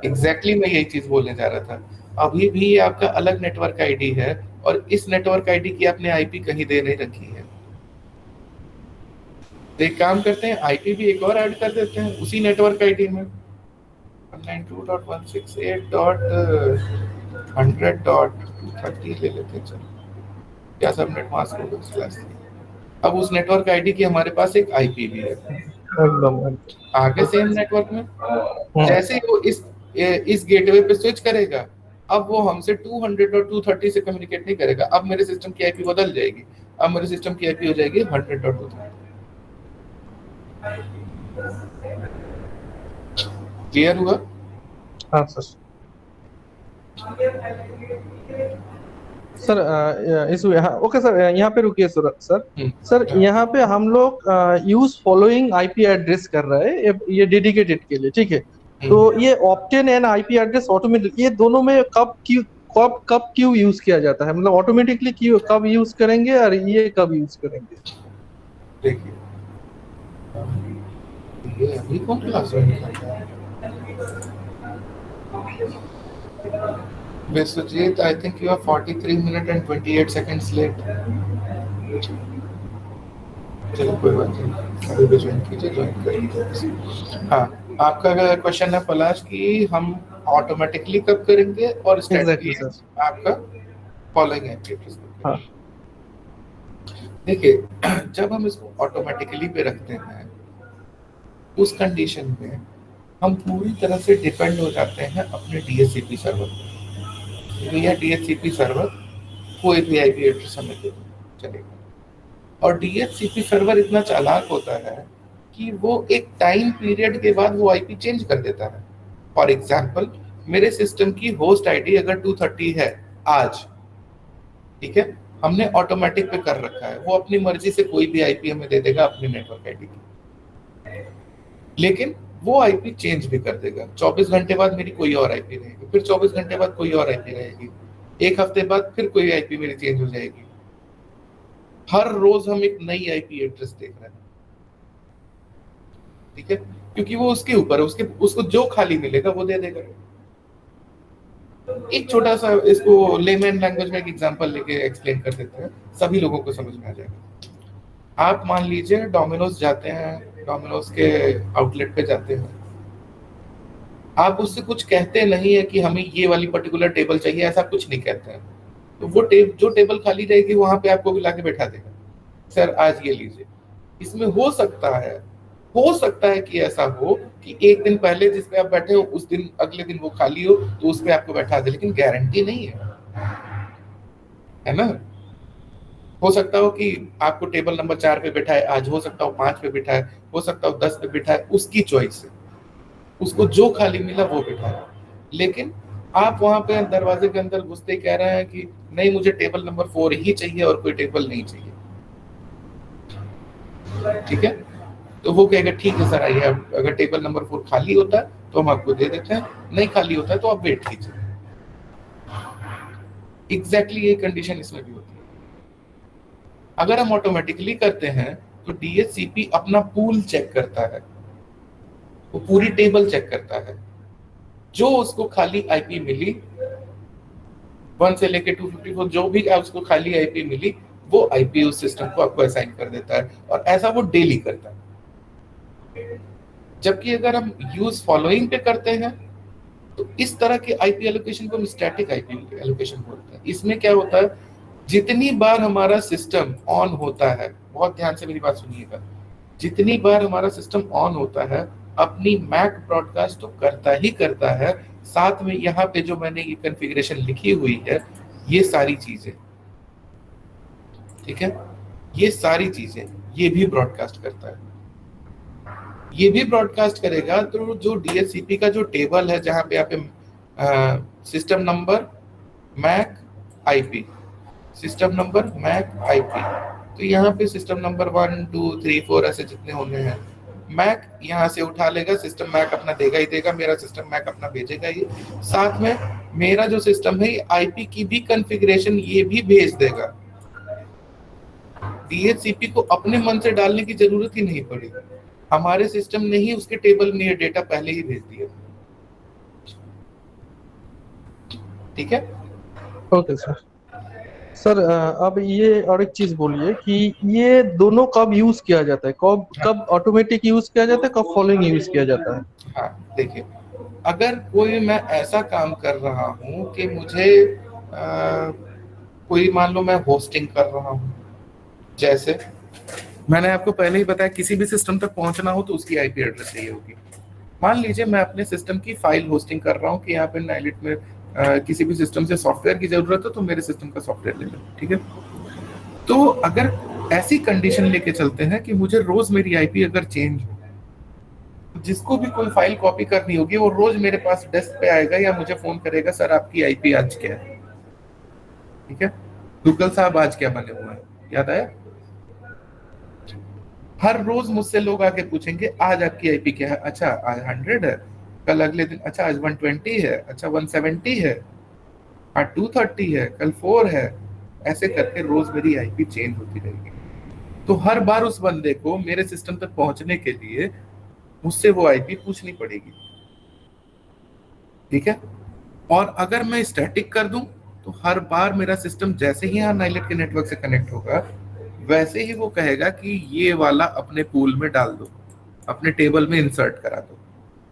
एग्जैक्टली मैं यही चीज बोलने जा रहा था। अभी भी आपका अलग नेटवर्क आईडी है और इस नेटवर्क आईडी की आपने आईपी कहीं दे नहीं रखी है। तो एक काम करते हैं, आईपी भी एक और ऐड कर देते हैं उसी नेटवर्क आईडी में, 192.168.100.230 ले लेते हैं। चलो, क्या सब नेट मास्क होगा। अब उस नेटवर्क आईडी की हमारे पास एक आईपी भी है, आगे सेम नेटवर्क में। जैसे ही वो इस गेटवे पे स्विच करेगा, अब वो हमसे 200 और 230 से कम्युनिकेट नहीं करेगा, अब मेरे सिस्टम की आईपी बदल जाएगी, अब मेरे सिस्टम की आईपी हो जाएगी 100 और 230। क्लियर हुआ? हाँ सर। सर इस ओके सर, यहाँ पे रुकिए सर यहाँ पे हम लोग यूज फॉलोइंग आईपी एड्रेस कर रहे हैं, ये डेडिकेटेड के लिए, ठीक है। तो ये obtain and IP address automatic, ये दोनों में कब क्यों यूज किया जाता है, मतलब ऑटोमेटिकली क्यों कब यूज करेंगे और ये कब यूज करेंगे? देखिए, ये अभी कौन क्लास में Viswajit, I think you are 43 minutes and 28 seconds late. चलो कोई बात नहीं, अभी भी ज्वाइन कीजिए, ज्वाइन करिए। हाँ, आपका क्वेश्चन है पलाश कि हम ऑटोमेटिकली कब करेंगे और स्ट्रेटजी आपका फॉलोइंग है। हाँ, देखिए जब हम इसको ऑटोमेटिकली पे रखते हैं उस कंडीशन में हम पूरी तरह से डिपेंड हो जाते हैं अपने डीएचसीपी सर्वर पर। यह डीएचसीपी सर्वर कोई भी आईपी एड्रेस हमें दे दो चलेगा। और डीएचसीपी सर्वर इतना चालाक होता है कि वो एक टाइम पीरियड के बाद वो आईपी चेंज कर देता है। फॉर एग्जांपल मेरे सिस्टम की होस्ट आईडी अगर 230 है आज, ठीक है, हमने ऑटोमेटिक पे कर रखा है, वो अपनी मर्जी से कोई भी आईपी हमें दे देगा अपने नेटवर्क आईडी की, लेकिन वो आईपी चेंज भी कर देगा। 24 घंटे बाद मेरी कोई और आईपी रहेगी, फिर 24 घंटे बाद कोई और आईपी रहेगी, एक हफ्ते बाद फिर कोई आईपी मेरी चेंज हो जाएगी। हर रोज हम एक नई आईपी एड्रेस देख रहे हैं, ठीक है, क्योंकि वो उसके ऊपर है, उसको जो खाली मिलेगा वो दे देगा। एक छोटा सा इसको लेमैन लैंग्वेज में एक एग्जांपल लेके एक्सप्लेन कर देते हैं, सभी लोगों को समझ में आ जाएगा। आप मान लीजिए डोमिनोज जाते हैं, डोमिनोज के आउटलेट पे जाते हैं, आप उससे कुछ कहते नहीं है कि हमें ये वाली पर्टिकुलर टेबल चाहिए, ऐसा कुछ नहीं कहते हैं। तो वो जो टेबल खाली रहेगी वहां पे आपको भी लाके बैठा देगा, सर आज ये लीजिए। इसमें हो सकता है कि ऐसा हो कि एक दिन पहले जिस पे आप बैठे हो उस दिन अगले दिन वो खाली हो तो उस पे आपको बैठा दे, लेकिन गारंटी नहीं है ना। हो सकता हो कि आपको टेबल नंबर 4 पे बैठा है आज, हो सकता हो 5 पे बैठा है, हो सकता हो 10 पे बैठा है, उसकी चॉइस है, उसको जो खाली मिला वो बैठा है। लेकिन आप वहां पे दरवाजे के अंदर घुसते कह रहे हैं कि नहीं मुझे टेबल नंबर 4 ही चाहिए और कोई टेबल नहीं चाहिए, ठीक है, तो वो कहेगा ठीक है सर आइए, अगर टेबल नंबर 4 खाली होता है तो हम आपको दे देते हैं, नहीं खाली होता है तो आप वेट कीजिए। एग्जैक्टली ये कंडीशन इसमें भी होती है। अगर हम ऑटोमेटिकली करते हैं तो डीएचसीपी अपना पूल चेक करता है, वो पूरी टेबल चेक करता है, जो उसको खाली आईपी मिली 1 से लेके 254 जो भी उसको खाली आईपी मिली वो आईपी उस सिस्टम को आपको असाइन कर देता है, और ऐसा वो डेली करता है। जबकि अगर हम यूज फॉलोइंग पे करते हैं तो इस तरह के आईपी एलोकेशन को हम स्टैटिक आईपी एलोकेशन बोलते हैं। इसमें क्या होता है, जितनी बार हमारा सिस्टम ऑन होता है, बहुत ध्यान से मेरी बात सुनिएगा, जितनी बार हमारा सिस्टम ऑन होता है अपनी मैक ब्रॉडकास्ट तो करता ही करता है, साथ में यहाँ पे जो मैंने ये कॉन्फ़िगरेशन लिखी हुई है ये सारी चीजें, ठीक है, ये सारी चीजें ये भी ब्रॉडकास्ट करता है। ये भी ब्रॉडकास्ट करेगा तो जो डीएचसीपी का जो टेबल है जहां पे आप system number MAC IP, system number MAC IP, तो यहाँ पे सिस्टम नंबर 1 2 3 4 ऐसे जितने होने हैं, मैक यहाँ से उठा लेगा, सिस्टम मैक अपना देगा ही देगा, मेरा सिस्टम मैक अपना भेजेगा ही, साथ में मेरा जो सिस्टम है आईपी की भी कॉन्फ़िगरेशन ये भी भेज देगा। डीएचसीपी को अपने मन से डालने की जरूरत ही नहीं पड़ी, हमारे सिस्टम ने ही उसके टेबल में ये डेटा पहले ही भेज दिया, ठीक है। ओके सर, अब ये और एक चीज बोलिए कि ये दोनों कब यूज किया जाता है, कब ऑटोमेटिक यूज किया जाता है, कब फॉलोइंग यूज किया जाता है? हाँ देखिए, अगर कोई मैं ऐसा काम कर रहा हूँ कि मुझे कोई मान लो मैं होस्टिंग कर रहा हूँ, जैसे मैंने आपको पहले ही बताया किसी भी सिस्टम तक पहुंचना हो तो उसकी आईपी एड्रेस चाहिए होगी। मान लीजिए मैं अपने सिस्टम की फाइल होस्टिंग कर रहा हूँ कि यहाँ पे नाइलेट में किसी भी सिस्टम से सॉफ्टवेयर की जरूरत है तो मेरे सिस्टम का सॉफ्टवेयर ले लो, ठीक है। तो अगर ऐसी कंडीशन लेके चलते हैं कि मुझे रोज मेरी आईपी अगर चेंज हो, जिसको भी कोई फाइल कॉपी करनी होगी वो रोज मेरे पास डेस्क पे आएगा या मुझे फोन करेगा, सर आपकी आईपी आज क्या है, ठीक है, गूगल साहब आज क्या बने हुए हैं, याद आया। हर रोज मुझसे लोग आके पूछेंगे आज आपकी आईपी क्या है, अच्छा आज 100 है, कल अगले दिन अच्छा आज 120 है, अच्छा 170 है, आज 230 है, कल 4 है, ऐसे करके रोज मेरी आईपी चेंज होती रहेगी। तो हर बार उस बंदे को मेरे सिस्टम तक पहुंचने के लिए मुझसे वो आईपी पूछनी पड़ेगी, ठीक है। और अगर मैं स्टैटिक कर दूं तो हर बार मेरा सिस्टम जैसे ही यहाँ नाइलेट के नेटवर्क से कनेक्ट होगा वैसे ही वो कहेगा कि ये वाला अपने पूल में डाल दो, अपने टेबल में इंसर्ट करा दो,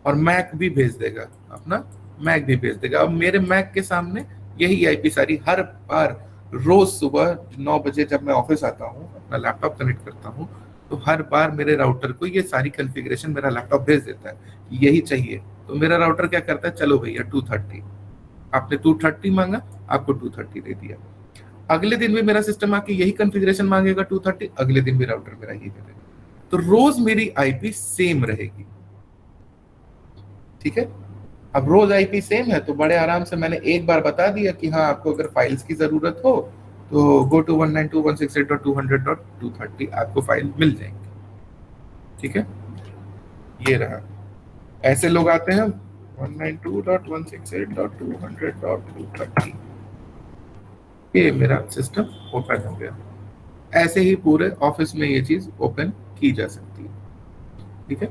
और मैक भी भेज देगा, अपना मैक भी भेज देगा। अब मेरे मैक के सामने यही आईपी सारी हर बार रोज सुबह 9 बजे जब मैं ऑफिस आता हूँ, अपना लैपटॉप कनेक्ट करता हूँ, तो हर बार मेरे राउटर को ये सारी कॉन्फ़िगरेशन मेरा लैपटॉप भेज देता है कि यही चाहिए। तो मेरा राउटर क्या करता है, चलो भैया 230, आपने 230 मांगा, आपको 230 दे दिया। अगले दिन भी मेरा सिस्टम आके यही कॉन्फ़िगरेशन मांगेगा 230, अगले दिन भी राउटर मेरा यही करेगा। तो रोज मेरी आईपी सेम रहेगी, ठीक है। अब रोज आईपी सेम है तो बड़े आराम से मैंने एक बार बता दिया कि हाँ, आपको अगर फाइल्स की जरूरत हो तो गो टू 192.168.200.230, आपको फाइल मिल जाएंगी, ठीक है। ये रहा, ऐसे लोग आते हैं 192.168.200.230, ये मेरा सिस्टम ओपन हो गया। ऐसे ही पूरे ऑफिस में ये चीज ओपन की जा सकती है, ठीक है।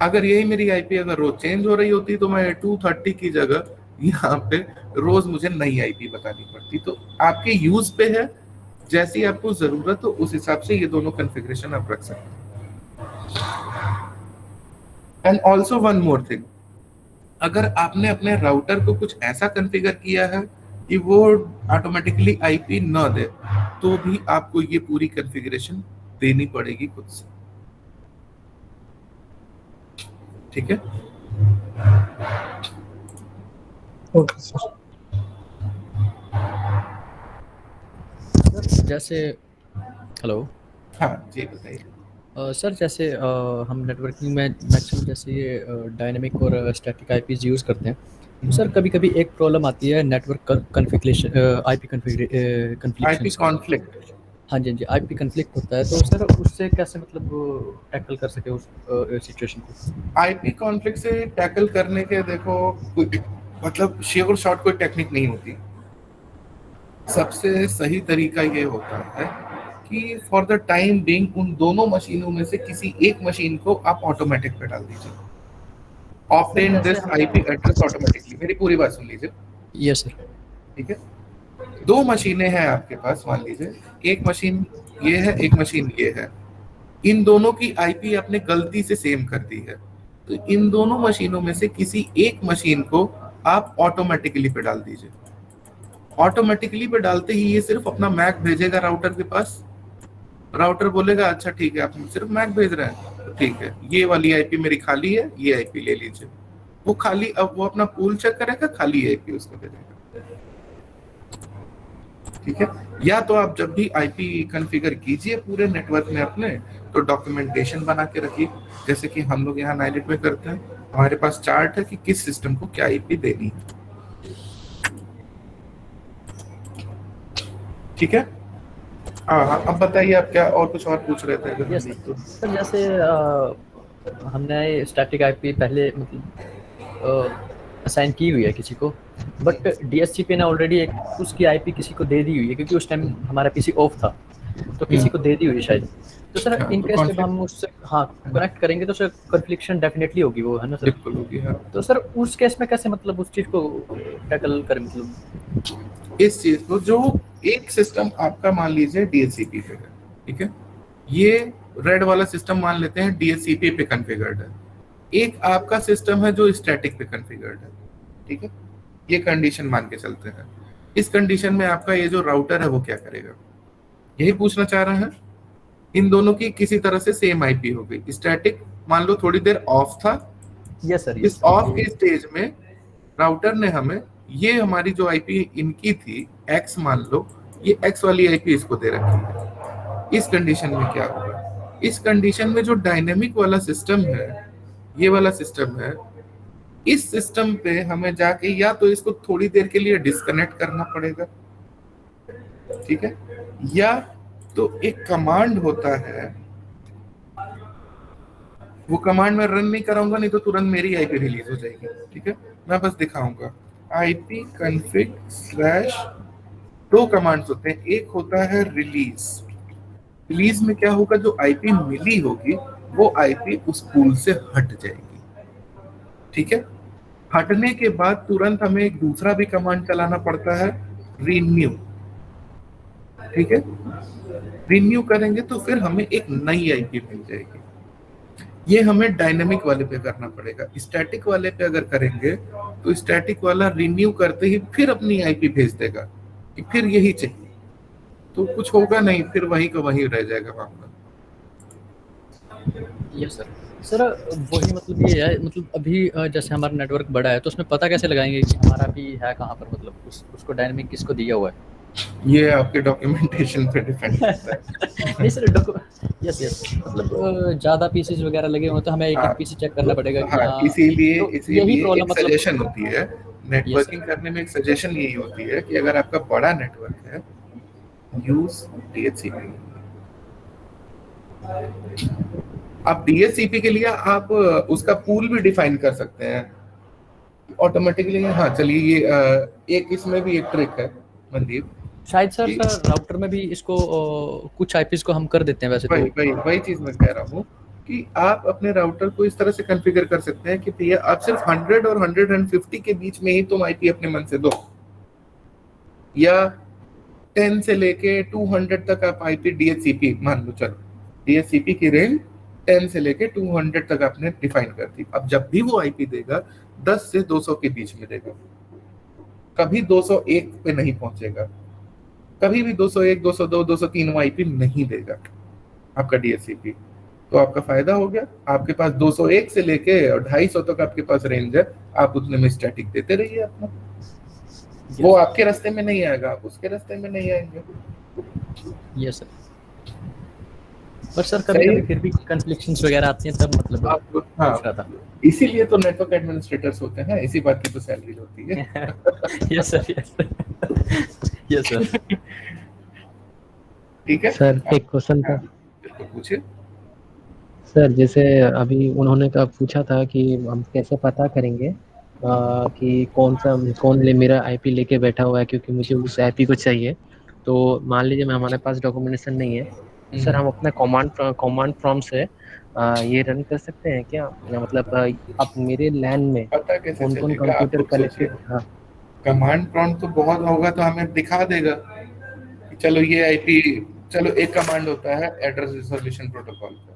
अगर यही मेरी आईपी अगर रोज चेंज हो रही होती तो मैं 230 की जगह यहाँ पे रोज मुझे नई आईपी बतानी पड़ती। तो आपके यूज पे है, जैसी आपको जरूरत हो उस हिसाब से ये दोनों कॉन्फ़िगरेशन आप रख सकते हैं। And also one more thing, अगर आपने अपने राउटर को कुछ ऐसा कॉन्फ़िगर किया है कि वो ऑटोमेटिकली आईपी न दे, तो भी आपको ये पूरी कॉन्फ़िगरेशन देनी पड़ेगी खुद से, ठीक है। Okay sir. जैसे हेलो। हाँ जी बताइए। सर जैसे हम नेटवर्किंग में मैक्सिमम जैसे ये डायनेमिक और स्टैटिक आईपीज यूज़ करते हैं, तो सर कभी कभी एक प्रॉब्लम आती है नेटवर्क कॉन्फ़िगरेशन, आईपी कॉन्फ्लिक्ट। हाँ जी हाँ जी, आईपी कॉन्फ्लिक्ट होता है, तो सर उससे कैसे मतलब टैकल कर सके उस सिचुएशन को? आईपी कॉन्फ्लिक्ट से टैकल करने के देखो मतलब श्योर शॉट कोई टेक्निक नहीं होती। सबसे सही तरीका ये होता है कि फॉर द टाइम बीइंग उन दोनों मशीनों में से किसी एक मशीन को आप ऑटोमेटिक पे डाल दीजिए। Obtain this IP address automatically. मेरी पूरी बात सुन लीजिए। Yes sir. ठीक है, दो मशीनें हैं आपके पास, मान लीजिए एक मशीन ये है, एक मशीन ये है। इन दोनों की आईपी आपने गलती से सेम कर दी है, तो इन दोनों मशीनों में से किसी एक मशीन को आप ऑटोमेटिकली पे डाल दीजिए। ऑटोमेटिकली पे डालते ही ये सिर्फ अपना मैक भेजेगा राउटर के पास। राउटर बोलेगा अच्छा ठीक है, आप सिर्फ मैक भेज रहे हैं तो ठीक है, ये वाली आईपी मेरी खाली है, ये आईपी ले लीजिए। वो खाली, अब वो अपना पूल चेक करेगा, खाली आईपी उसको दे देगा, ठीक है। या तो आप जब भी आईपी कॉन्फ़िगर कीजिए पूरे नेटवर्क में अपने, तो डॉक्यूमेंटेशन बना के रखिए, जैसे कि हम लोग यहाँ नाइलेट में करते हैं। हमारे पास चार्ट है कि किस सिस्टम को क्या आईपी देनी है, ठीक है। हाँ, अब बताइए आप क्या और कुछ और पूछ रहे थे अगर यस तो। सर, जैसे हमने स्टैटिक आईपी पहले मतलब असाइन की हुई है किसी को, बट डीएचसीपी ने ऑलरेडी एक उसकी आईपी किसी को दे दी हुई है, क्योंकि उस टाइम हमारा पीसी ऑफ था, तो किसी को दे दी हुई है शायद। तो सर हाँ, इन तो केस जब conflict- हम उससे कनेक्ट करेंगे तो सर कन्फ्लिक्शन डेफिनेटली होगी, वो है ना सर? बिल्कुल होगी, हाँ। तो सर उस केस में कैसे मतलब उस चीज को टैकल करें, मतलब इस चीज को, जो एक सिस्टम आपका मान लीजिए डीएचसीपी पे है, ठीक है, ये रेड वाला सिस्टम मान लेते हैं डीएचसीपी पे कॉन्फ़िगर्ड है। एक आपका सिस्टम है जो स्टैटिक पे कॉन्फ़िगर्ड है, ठीक है। ये कंडीशन मान के चलते हैं। इस कंडीशन में आपका ये जो राउटर है वो क्या करेगा, यही पूछना चाह रहे हैं। इन दोनों की किसी तरह से सेम आईपी हो गई, स्टैटिक मान लो थोड़ी देर ऑफ था। Yes sir. इस ऑफ के स्टेज में राउटर ने हमें ये हमारी जो आईपी इनकी थी एक्स मान लो, ये एक्स वाली आईपी इसको दे रखी है। इस कंडीशन में क्या होगा, इस कंडीशन में जो डायनेमिक वाला सिस्टम है, ये वाला सिस्टम है, इस सिस्टम पे हमें जाके या तो इसको थोड़ी देर के लिए डिस्कनेक्ट करना पड़ेगा, ठीक है, या तो एक कमांड होता है, वो कमांड मैं रन नहीं कराऊंगा, नहीं तो तुरंत मेरी आईपी रिलीज हो जाएगी, ठीक है। मैं बस दिखाऊंगा ip config स्लैश, दो कमांड्स होते हैं, एक होता है रिलीज। रिलीज में क्या होगा, जो आईपी मिली होगी वो आईपी उस पूल से हट जाएगी, ठीक है। हटने के बाद तुरंत हमें एक दूसरा भी कमांड चलाना पड़ता है, रीन्यू, ठीक है। रीन्यू करेंगे तो फिर हमें एक नई आईपी मिल जाएगी। ये हमें डायनेमिक वाले पे करना पड़ेगा। स्टैटिक वाले पे अगर करेंगे तो स्टैटिक वाला रिन्यू करते ही फिर अपनी आईपी भेज देगा कि फिर यही चाहिए, तो कुछ होगा नहीं, फिर वही का वही रह जाएगा मामला। Yes sir. सर वही मतलब ये है, मतलब अभी जैसे हमारा नेटवर्क बड़ा है तो उसमें पता कैसे लगाएंगे कि हमारा भी है कहाँ पर, मतलब उसको डायनेमिक किसको दिया हुआ है? ये आपके डॉक्यूमेंटेशन पे डिपेंड करता है। नहीं सर, यस यस, मतलब ज़्यादा पीसीज वगैरह लगे हुए तो हमें एक हाँ, एक पीसी चेक करना पड़ेगा कि हाँ, हाँ, इसीलिए तो यही इसीलिए प्रॉब्लम एक मतलब। सजेशन होती है यस नेटवर्किंग करने में, एक सजेशन यही होती है कि अगर आपका बड़ा नेटवर्क है, यूज DHCP। आप DHCP के लिए आप उसका पूल भी डिफाइन कर सकते हैं ऑटोमेटिकली। हाँ चलिए, ये एक इसमें भी एक ट्रिक है मनदीप। शायद सर कि राउटर में भी इसको कुछ आईपीस को हम कर देते हैं वैसे तो। वही चीज मैं कह रहा हूँ कि आप अपने राउटर को इस तरह से कॉन्फ़िगर कर सकते हैं कि भैया आप सिर्फ 100 और 150 के बीच में ही तुम आईपी अपने मन से दो, या 10 से लेके 200 तक आप आईपी DHCP मान लो। चलो DHCP की रेंज 10 से लेके 200 तक आपने डिफाइन कर दी। अब जब भी वो आईपी देगा 10 से 200 के बीच में देगा, कभी 201 पे नहीं पहुंचेगा, कभी भी 201, 202, 203 आईपी नहीं देगा आपका DHCP। तो आपका फायदा हो गया, आपके पास 201 से लेके 250 तक आपके पास रेंज है, आप उतने में स्टैटिक देते रहिए अपना। वो आपके रास्ते में नहीं आएगा, आप उसके रास्ते में नहीं आएंगे। Yes sir. पर सर कभी कभी फिर भी कॉन्फ्लिक्शंस वगैरह आती हैं तब मतलब हाँ, पूछ रहा था। इसीलिए तो नेटवर्क एडमिनिस्ट्रेटर्स होते हैं, इसी बात की तो सैलरी होती है। Yes sir, yes sir, yes sir. ठीक है सर, एक क्वेश्चन था। बिल्कुल पूछिए सर जैसे अभी उन्होंने का पूछा था कि हम कैसे पता करेंगे कि कौन मेरा आईपी लेके बैठा हुआ है, क्योंकि मुझे उस आईपी को चाहिए। तो मान लीजिए मैं हमारे पास डॉक्यूमेंटेशन नहीं है, तो सर हम अपना कमांड प्रॉम्प्ट से ये रन कर सकते हैं क्या? मतलब अब मेरे लैन में पता कैसे कौन कौन चलेगा, आप कंप्यूटर खुद सोचिए। कनेक्टेड? हाँ कमांड प्रॉम्प्ट तो बहुत होगा तो हमें दिखा देगा कि चलो ये आईपी। चलो एक कमांड होता है एड्रेस रिजोल्यूशन प्रोटोकॉल का,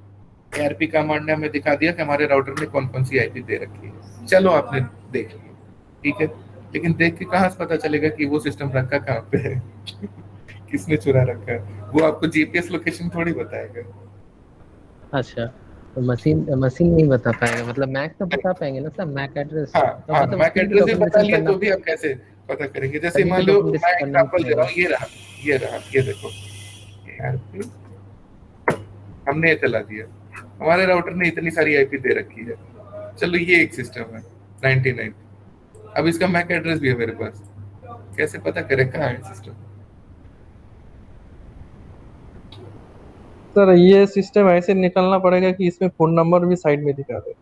ARP कमांड ने हमें दिखा दिया कि हमारे राउटर में कौन कौन सी आईपी दे रखी है। चलो आपने देख लिया, ठीक है, लेकिन देख के कहाँ से पता चलेगा कि वो सिस्टम रखा कहाँ पे है, किसने चुरा रखा है? वो आपको जीपीएस लोकेशन थोड़ी बताएगा। अच्छा, तो मशीन नहीं बता पाएगा, मतलब मैक तो बता पाएंगे ना सर, मैक एड्रेस। हाँ, तो हाँ, मतलब मैक उसके लिए भी एड्रेस भी बता डॉक्यूमेंटेशन लिया करना, तो भी आप कैसे पता करेंगे? जैसे तभी तो मान लो मैं डॉक्यूमेंटेशन करना एग्जांपल दे रहा हूँ, ये रहा, ये देखो ARP हमने ये चला दिया, हमारे राउटर ने इतनी सारी आईपी दे रखी है। चलो ये एक सिस्टम है 99, अब इसका मैक एड्रेस भी है मेरे पास, कैसे पता करें कहाँ है सिस्टम? सर ये सिस्टम ऐसे निकलना पड़ेगा कि इसमें फोन नंबर भी साइड में दिखा दे।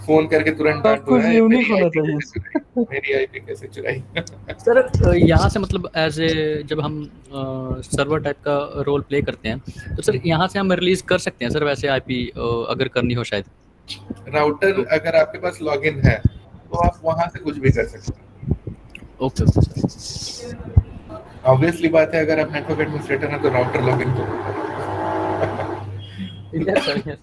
फोन करके तुरंत डांट सब दो, कुछ है यूनिक होना चाहिए। मेरी आईपी कैसे चुराई? सर यहाँ से मतलब एज ए जब हम सर्वर टाइप का रोल प्ले करते हैं तो सर यहाँ से हम रिलीज कर सकते हैं सर वैसे आईपी अगर करनी हो शायद। राउटर अगर आपके पास लॉगिन है तो आप वहां से कुछ भी कर सकते हैं। Okay okay sir. ऑब्वियसली बात है, अगर आप नेटवर्क एडमिनिस्ट्रेटर हैं तो राउटर लॉगिन तो यस सर, यस।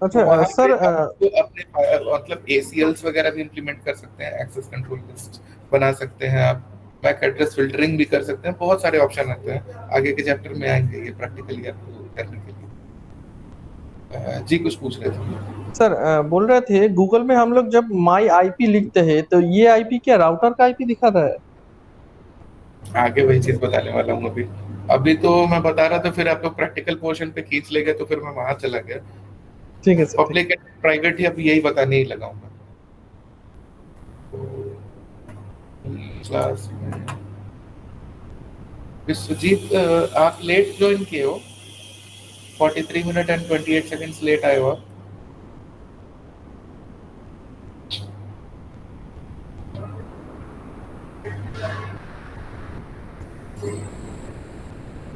अच्छा वहां सर, पे आपको अपने मतलब ACLs वगैरह भी इंप्लीमेंट कर सकते हैं, एक्सेस कंट्रोल लिस्ट बना सकते हैं आप, बैक एड्रेस फिल्टरिंग भी कर सकते हैं, बहुत सारे ऑप्शन आते हैं। आगे के चैप्टर में आएंगे ये प्रैक्टिकली आपको करने के लिए। जी कुछ पूछ रहे थे सर बोल रहे थे गूगल में हम लोग जब माई आईपी लिखते हैं तो ये आईपी क्या राउटर का आईपी दिखाता है? आगे वही चीज बताने वाला हूँ। अभी तो मैं बता रहा था, फिर आप लोग प्रैक्टिकल पोर्शन पे खींच ले गए तो फिर मैं वहां चला गया। ठीक है सर। पब्लिक प्राइवेट ही अब यही बताने ही लगाऊंगा क्लास में। विश्वजीत आप लेट ज्वाइन किए हो, 43 मिनट एंड 28 सेकंड्स लेट आए हो आप।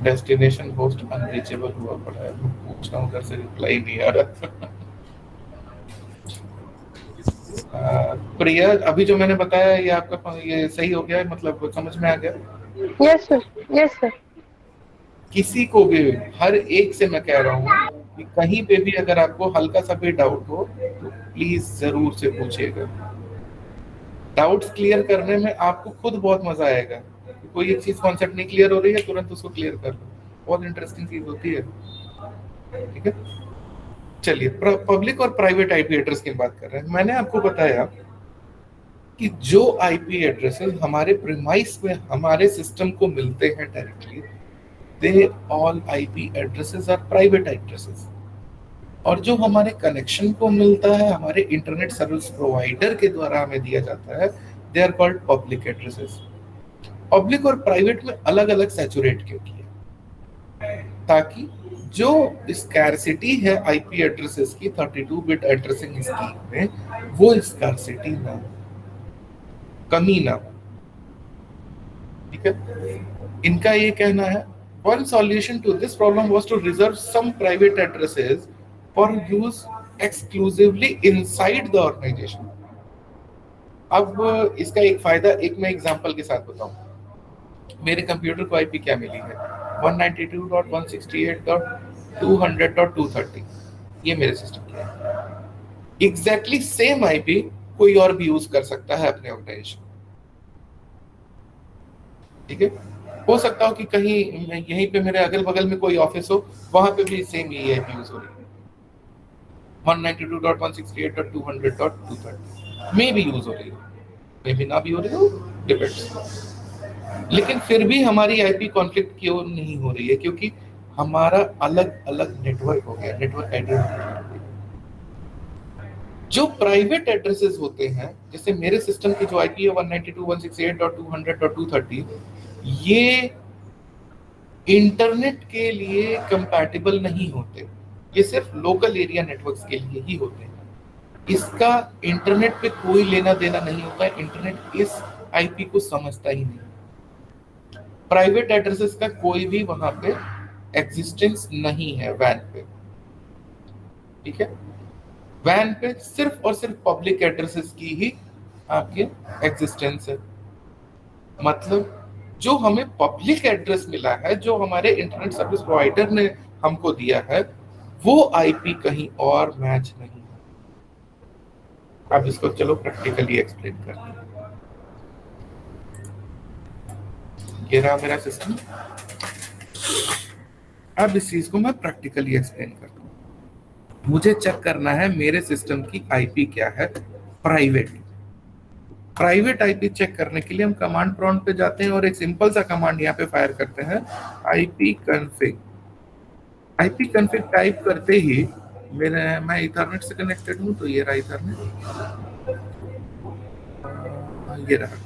डेस्टिनेशन होस्ट अनरीचेबल हुआ पड़ा है, पूछ रहा हूँ उधर से रिप्लाई नहीं आ रहा। प्रिया अभी जो मैंने बताया ये आपका ये सही हो गया है, मतलब समझ में आ गया? Yes sir, yes sir. किसी को भी, हर एक से मैं कह रहा हूँ कि कहीं पे भी अगर आपको हल्का सा भी डाउट हो तो प्लीज जरूर से पूछिएगा। डाउट्स क्लियर करने में आपको खुद बहुत मजा आएगा, कोई एक चीज कॉन्सेप्ट नहीं क्लियर हो रही है, तुरंत उसको क्लियर कर लो, बहुत इंटरेस्टिंग चीज होती है। ठीक है, चलिए पब्लिक और प्राइवेट आईपी एड्रेस की बात कर रहे हैं। मैंने आपको बताया कि जो आईपी एड्रेसेस हमारे प्रीमाइस में हमारे सिस्टम को मिलते हैं directly, they all IP addresses are private addresses. और जो हमारे कनेक्शन को मिलता है हमारे इंटरनेट सर्विस प्रोवाइडर के द्वारा हमें दिया जाता है, they are called public addresses. Public और प्राइवेट में अलग अलग सैचुरेट क्यों किया, ताकि जो स्कैरसिटी है आईपी एड्रेसेस की 32 बिट एड्रेसिंग स्कीम में, वो स्कैरसिटी ना हो, कमी ना हो। ठीक है, इनका ये कहना है one solution to this problem was to reserve some private addresses for use exclusively inside the organization। अब इसका एक फायदा एक मैं एग्जांपल के साथ बताऊं। मेरे कंप्यूटर को आईपी क्या मिली है, 192.168.200.230, ये मेरे सिस्टम की है। एग्जैक्टली सेम आईपी कोई और भी यूज कर सकता है अपने ऑर्गेनाइजेशन। ठीक है, हो सकता हो कि कहीं यहीं पे मेरे अगल बगल में कोई ऑफिस हो, वहां पे भी सेम यही आईपी यूज हो रही है, 192.168.200.230 में भी यूज हो रही है, मे भी ना भी हो रही हो, डिपेंड्स। लेकिन फिर भी हमारी आईपी कॉन्फ्लिक्ट क्यों नहीं हो रही है, क्योंकि हमारा अलग अलग नेटवर्क हो गया, नेटवर्क आइडेंटिटी। जो प्राइवेट एड्रेसेस होते हैं, जैसे मेरे सिस्टम की जो आईपी है 192.168.200.230, ये इंटरनेट के लिए कंपैटिबल नहीं होते, ये सिर्फ लोकल एरिया नेटवर्क्स के लिए ही होते हैं। इसका इंटरनेट पे कोई लेना देना नहीं होता है, इंटरनेट इस आईपी को समझता ही नहीं। प्राइवेट एड्रेसेस का कोई भी वहां पे एग्जिस्टेंस नहीं है वैन पे। ठीक है, वैन पे सिर्फ और सिर्फ पब्लिक एड्रेसेस की ही आपके एग्जिस्टेंस है। मतलब जो हमें पब्लिक एड्रेस मिला है, जो हमारे इंटरनेट सर्विस प्रोवाइडर ने हमको दिया है, वो आईपी कहीं और मैच नहीं है। अब इसको चलो प्रैक्टिकली एक्सप्लेन करते हैं। ये रहा मेरा सिस्टम। अब इस चीज को मैं प्रैक्टिकली एक्सप्लेन करता हूँ। मुझे चेक करना है मेरे सिस्टम की आईपी क्या है, प्राइवेट। प्राइवेट आईपी चेक करने के लिए हम कमांड प्रॉम्प्ट पे जाते हैं और एक सिंपल सा कमांड यहाँ पे फायर करते हैं, ipconfig। ipconfig टाइप करते ही मैं इथरनेट से कनेक्टेड हूँ, तो ये रहा इथरनेट, ये रहा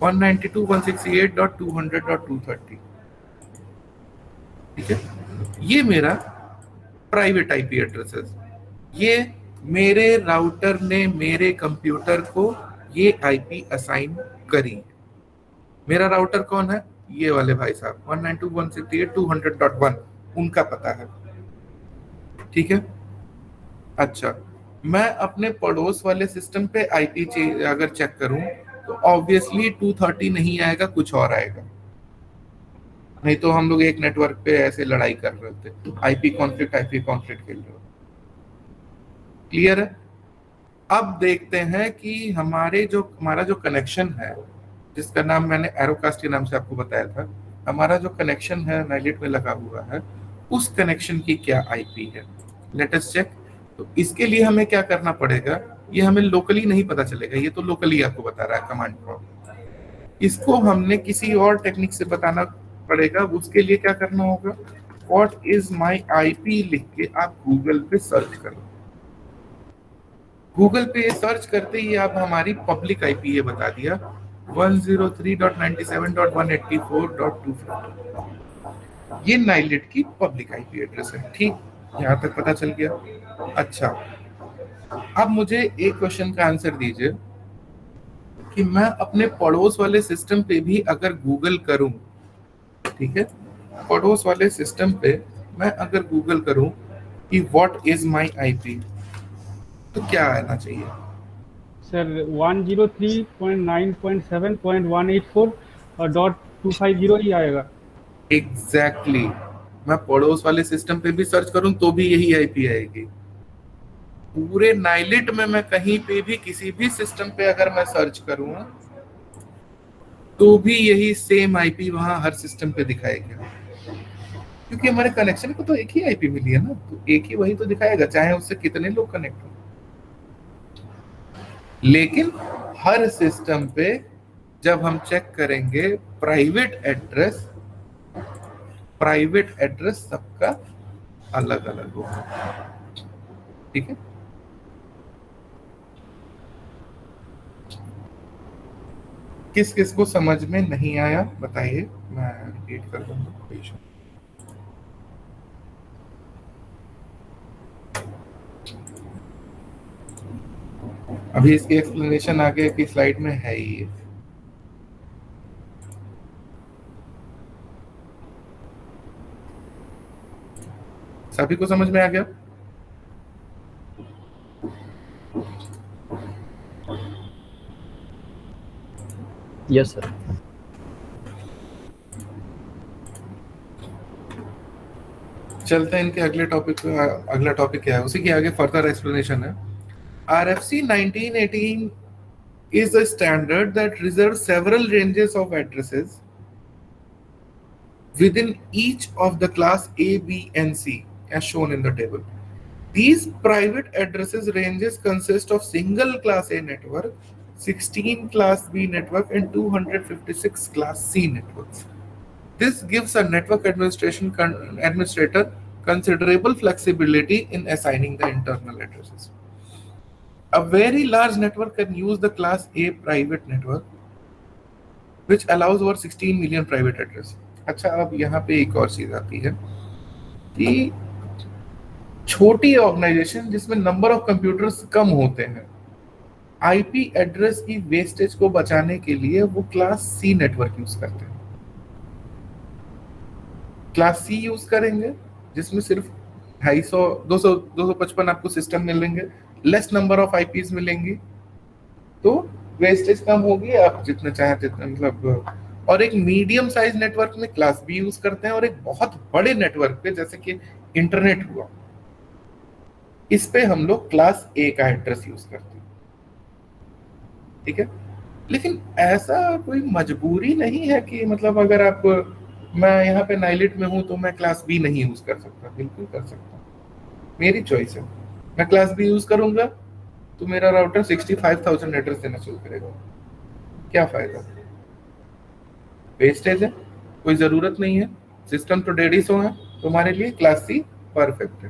192.168.200.230। ठीक है, ये मेरा प्राइवेट आईपी एड्रेस है। ये मेरे राउटर ने मेरे कंप्यूटर को ये आईपी असाइन करी। मेरा राउटर कौन है, ये वाले भाई साहब 192.168.200.1, उनका पता है। ठीक है, अच्छा मैं अपने पड़ोस वाले सिस्टम पे आईपी अगर चेक करूं तो ऑब्वियसली 230 नहीं आएगा, कुछ और आएगा। नहीं तो हम लोग एक नेटवर्क पे ऐसे लड़ाई कर रहे थे, आईपी कॉन्फ्लिक्ट खेल रहे हो। क्लियर है? अब देखते हैं कि हमारा जो कनेक्शन है, जिसका नाम मैंने एरोकास्ट के नाम से आपको बताया था, हमारा जो कनेक्शन है नाइलेट में लगा हुआ है, उस कनेक्शन की क्या आईपी है। Let us check. तो इसके लिए हमें क्या करना पड़ेगा, ये हमें लोकली नहीं पता चलेगा, ये तो लोकली आपको बता रहा है कमांड प्रॉम्प्ट। इसको हमने किसी और टेक्निक से बताना पड़ेगा। उसके लिए क्या करना होगा, व्हाट इज माई आईपी लिख के आप गूगल पे सर्च करो। गूगल पे सर्च करते ही आप हमारी पब्लिक आईपी ये बता दिया 103.97.184.250। ये नाइलेट की पब्लिक आईपी एड्रेस है। ठीक, यहाँ तक पता चल गया। अच्छा, अब मुझे एक क्वेश्चन का आंसर दीजिए कि मैं अपने पड़ोस वाले सिस्टम पे भी अगर गूगल करूं, ठीक है, पड़ोस वाले सिस्टम पे मैं अगर गूगल करूं कि व्हाट इज माय आईपी, तो क्या आना चाहिए सर? 103.9.7.184.250 ही आएगा। एग्जैक्टली। मैं पड़ोस वाले सिस्टम पे भी सर्च करूं तो भी यही आईपी आएगी। पूरे नाइलेट में मैं कहीं पे भी किसी भी सिस्टम पे अगर मैं सर्च करूं तो भी यही सेम आईपी वहां हर सिस्टम पे दिखाएगा, क्योंकि हमारे कनेक्शन को तो एक ही आईपी मिली है ना, तो एक ही वही तो दिखाएगा, चाहे उससे कितने लोग कनेक्ट हो। लेकिन हर सिस्टम पे जब हम चेक करेंगे प्राइवेट एड्रेस सबका अलग अलग होगा। ठीक है, किस किस को समझ में नहीं आया बताइए, मैं रिपीट कर दूंगा। अभी इसकी एक्सप्लेनेशन आगे की स्लाइड में है ही। सभी को समझ में आ गया? Yes sir. चलते हैं इनके अगले टॉपिक पे। अगला टॉपिक क्या है, उसी के आगे फर्दर एक्सप्लेनेशन है। RFC 1918 is a standard that reserves several ranges of addresses within each of the class A, B, and C, as shown in the table. These private addresses ranges consist of single class A network, 16 class B network, and 256 class C networks. This gives a network administrator considerable flexibility in assigning the internal addresses. A very large network can use the class A private network, which allows over 16 million private address. अच्छा, अब यहाँ पे एक और चीज आती है कि छोटी ऑर्गेनाइजेशन जिसमें नंबर ऑफ कंप्यूटर्स कम होते हैं, आईपी एड्रेस की वेस्टेज को बचाने के लिए वो क्लास सी नेटवर्क यूज करते हैं। क्लास सी यूज करेंगे जिसमें सिर्फ 250, 200, 255 आपको सिस्टम मिलेंगे, लेस नंबर ऑफ आईपीज मिलेंगी, तो वेस्टेज कम होगी, आप जितने चाहे जितने मतलब। और एक मीडियम साइज नेटवर्क में क्लास बी यूज करते हैं, और एक बहुत बड़े नेटवर्क पे जैसे कि इंटरनेट हुआ, इस पे हम लोग क्लास ए का एड्रेस यूज करते हैं। ठीक है, लेकिन ऐसा कोई मजबूरी नहीं है कि मतलब अगर आप, मैं यहाँ पे नाइलिट में हूं तो मैं क्लास बी नहीं यूज कर सकता, बिल्कुल कर सकता, मेरी चॉइस है। मैं क्लास बी यूज करूंगा तो मेरा राउटर 65,000 एड्रेस देना शुरू करेगा, क्या फायदा, वेस्टेज है, कोई जरूरत नहीं है। सिस्टम तो 150 है, तुम्हारे लिए क्लास सी परफेक्ट है।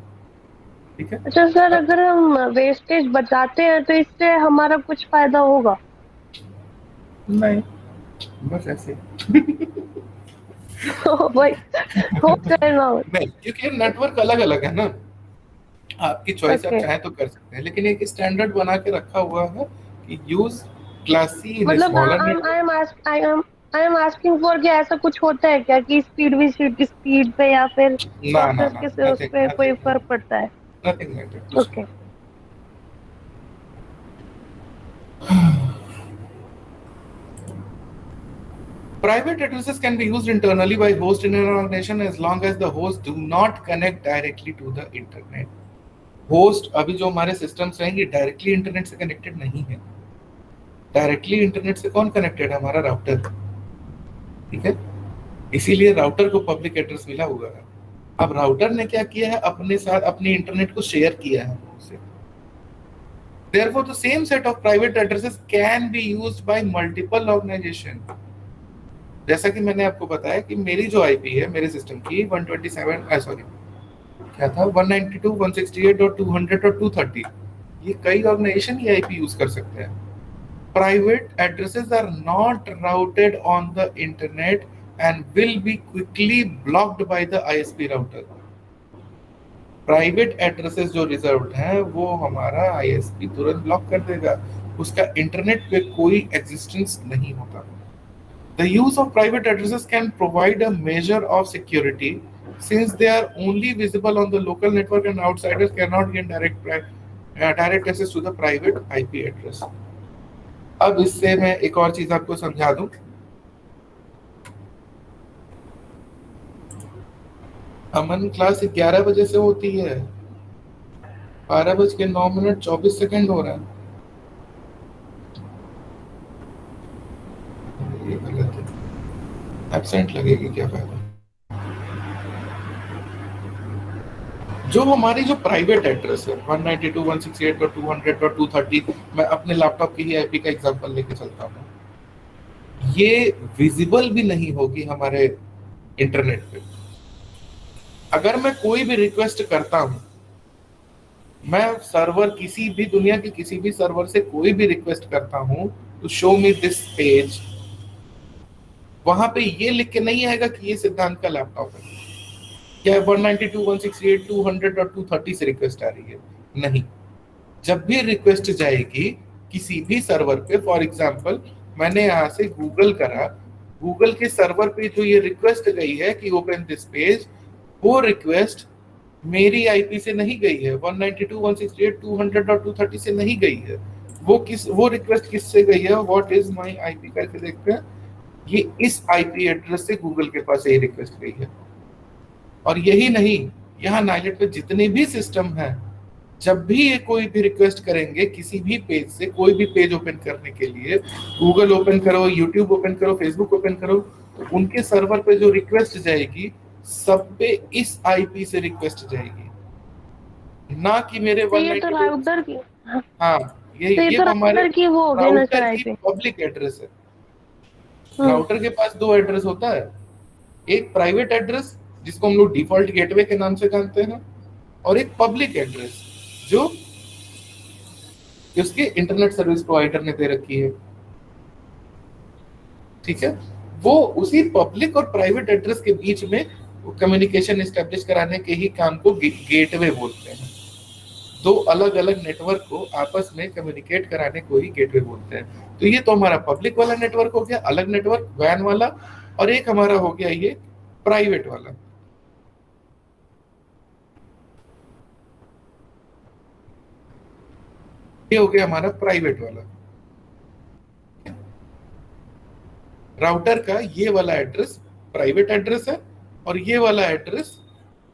ठीक है। अच्छा सर, अगर हम वेस्टेज बचाते हैं तो इससे हमारा कुछ फायदा होगा? नहीं, बस ऐसे भाई हो जाए ना। नहीं, क्योंकि नेटवर्क अलग अलग है ना, आपकी चॉइस, आप चाहे तो कर सकते हैं, लेकिन एक स्टैंडर्ड बना के रखा हुआ है कि use class C in smaller network. I am asking for, क्या ऐसा कुछ होता है क्या कि स्पीड पे या फिर प्रोसेस के उस पे कोई फर्क पड़ता है? Nothing like that. Okay. Private addresses can be used internally by host in an organization as long as the host do not connect directly to the internet. Host अभी जो हमारे सिस्टम्स रहेंगे डायरेक्टली इंटरनेट से connected नहीं है। Directly internet से कौन connected है? हमारा राउटर। ठीक है, इसीलिए राउटर को पब्लिक एड्रेस मिला हुआ है। अब राउटर ने क्या किया है, अपने साथ अपने इंटरनेट को शेयर किया है उससे। Therefore, the same set of private addresses can be used by multiple organization. जैसा कि मैंने आपको बताया कि मेरी जो आईपी है मेरे सिस्टम की 192, 168, 200 और 230, ये कई ऑर्गेनाइजेशन ये आईपी यूज कर सकते हैं। Private addresses are not routed on the internet and will be quickly blocked by the ISP router. Private addresses जो रिजर्व्ड हैं वो हमारा आईएसपी तुरंत ब्लॉक कर देगा, उसका इंटरनेट पे कोई एग्जिस्टेंस नहीं होता। The use of private addresses can provide a measure of security since they are only visible on the local network and outsiders cannot gain direct access to the private IP address. अब इससे मैं एक और चीज आपको समझा दूं। अमन class 11 बजे से होती है, 12:09 हो रहा है। ये गलत है। एब्सेंट लगेगी क्या फायदा। जो हमारी जो प्राइवेट एड्रेस है 192.168.200.230, मैं अपने लैपटॉप की ही आईपी का एग्जांपल लेके चलता हूँ, ये विजिबल भी नहीं होगी हमारे इंटरनेट पे। अगर मैं कोई भी रिक्वेस्ट करता हूं, मैं सर्वर किसी भी दुनिया के किसी भी सर्वर से कोई भी रिक्वेस्ट करता हूं तो शो मी दिस पेज, वहां पे ये लिख के नहीं आएगा कि ये सिद्धांत का लैपटॉप है, क्या 192.168.200.230 से रिक्वेस्ट आ रही है, नहीं। जब भी रिक्वेस्ट जाएगी किसी भी सर्वर पे, फॉर एग्जांपल मैंने यहाँ से गूगल करा, गूगल के सर्वर पे जो ये रिक्वेस्ट गई है कि ओपन दिस पेज, वो रिक्वेस्ट मेरी आईपी से नहीं गई है, 192.168.200.230 से नहीं गई है। वो रिक्वेस्ट किससे गई है, व्हाट इज माय आईपी करके देखते हैं, ये इस आईपी एड्रेस से गूगल के पास ये रिक्वेस्ट गई है। और यही नहीं, यहाँ नाइलेट पे जितने भी सिस्टम हैं, जब भी ये कोई भी रिक्वेस्ट करेंगे किसी भी पेज से, कोई भी पेज ओपन करने के लिए, गूगल ओपन करो, यूट्यूब ओपन करो, फेसबुक ओपन करो, तो उनके सर्वर पे जो रिक्वेस्ट जाएगी सब पे इस आईपी से रिक्वेस्ट जाएगी, ना कि मेरे तो ये तो राउटर की, हाँ ये तो हमारे की वो हो गई ना सर राउटर की आईपी। पब्लिक एड्रेस है। राउटर के पास दो एड्रेस होता है, एक प्राइवेट एड्रेस जिसको हम लोग डिफॉल्ट गेटवे के नाम से जानते हैं, और एक पब्लिक एड्रेस जो उसके इंटरनेट सर्विस प्रोवाइडर ने दे रखी है, ठीक है। वो उसी पब्लिक और प्राइवेट एड्रेस के बीच में कम्युनिकेशन एस्टेब्लिश कराने के ही काम को गेटवे बोलते हैं। दो अलग अलग नेटवर्क को आपस में कम्युनिकेट कराने को ही गेटवे बोलते हैं। तो ये तो हमारा पब्लिक वाला नेटवर्क हो गया, अलग नेटवर्क वैन वाला, और एक हमारा हो गया ये प्राइवेट वाला। ये हो गया हमारा प्राइवेट वाला। राउटर का ये वाला एड्रेस प्राइवेट एड्रेस है और ये वाला एड्रेस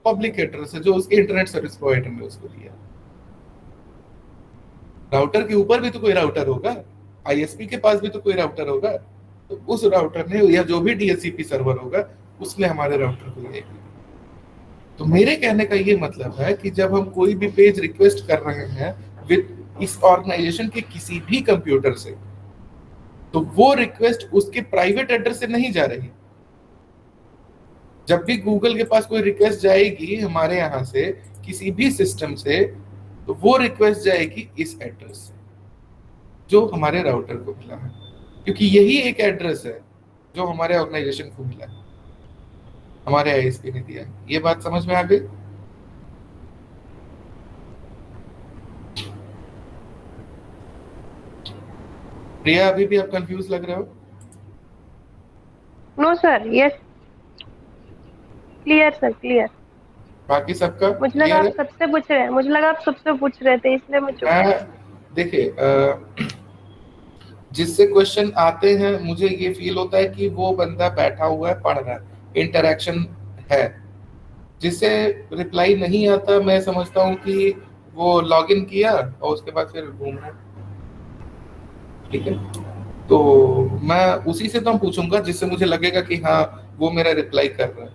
पब्लिक एड्रेस है जो उसके इंटरनेट सर्विस प्रोवाइडर ने उसको दिया। राउटर के ऊपर भी तो कोई राउटर होगा, आईएसपी के पास भी तो कोई राउटर होगा, तो उस राउटर ने या जो भी डीएचसीपी सर्वर होगा उसने हमारे राउटर को दिया। तो मेरे कहने का ये मतलब है कि जब हम कोई भी पेज रिक्वेस्ट कर रहे हैं विद इस ऑर्गेनाइजेशन के किसी भी कंप्यूटर से, तो वो रिक्वेस्ट उसके प्राइवेट एड्रेस से नहीं जा रही। जब भी गूगल के पास कोई रिक्वेस्ट जाएगी हमारे यहाँ से किसी भी सिस्टम से, तो वो रिक्वेस्ट जाएगी इस एड्रेस से जो हमारे राउटर को मिला है, क्योंकि यही एक एड्रेस है जो हमारे ऑर्गेनाइजेशन को मिला है, हमारे आईएसपी ने दिया है। ये बात समझ में आ गई? प्रिया, अभी भी आप कंफ्यूज लग रहे हो? No sir, yes, clear sir, clear. बाकी सबका मुझे लगा आप सबसे पूछ रहे हैं, मुझे लगा आप सबसे पूछ रहे थे, इसलिए मैं चुप। देखिए, जिससे क्वेश्चन आते हैं मुझे ये फील होता है कि वो बंदा बैठा हुआ है, पढ़ रहा है, इंटरेक्शन है। जिससे रिप्लाई नहीं आता, मैं समझता हूँ कि वो लॉगिन किया और उसके बाद फिर घूम रहा। ठीक है, तो मैं उसी से तो पूछूंगा जिससे मुझे लगेगा कि हाँ वो मेरा रिप्लाई कर रहा है।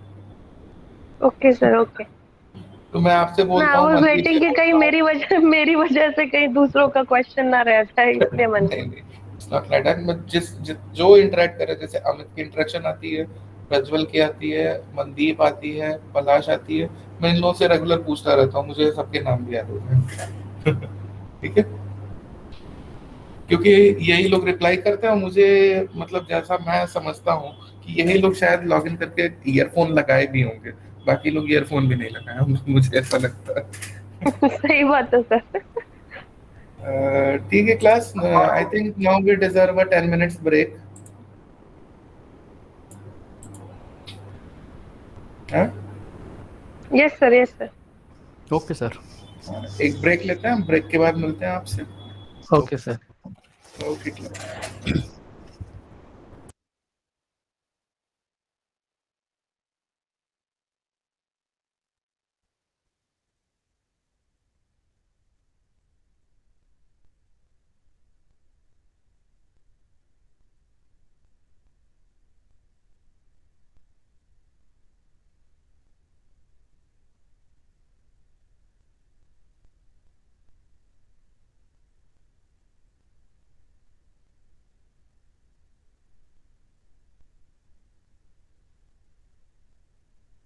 Okay sir, okay. तो मैं आपसे बोलता हूँ वेटिंग कि कहीं मेरी वजह से कहीं दूसरों का क्वेश्चन ना रह जाए, इसलिए मन इट्स नॉट लाइक दैट। मैं जो इंटरेक्ट करे, जैसे अमित की इंटरेक्शन आती है, प्रज्वल की आती है, मनदीप आती है, पलाश आती है, मैं इन लोगों से रेगुलर पूछता रहता हूँ, मुझे सबके नाम भी याद होते हैं। ठीक है, क्योंकि यही लोग रिप्लाई करते हैं और मुझे मतलब जैसा मैं समझता हूँ कि यही लोग शायद लॉगिन करके ईयरफोन लगाए भी होंगे, बाकी लोग ईयरफोन भी नहीं लगाए, मुझे ऐसा लगता है। सही बात है सर। ठीक है class, I think now we deserve a 10 minutes break. Yes sir, yes sir. Okay sir, एक ब्रेक लेते हैं, ब्रेक के बाद मिलते हैं आपसे। Okay sir. Okay class.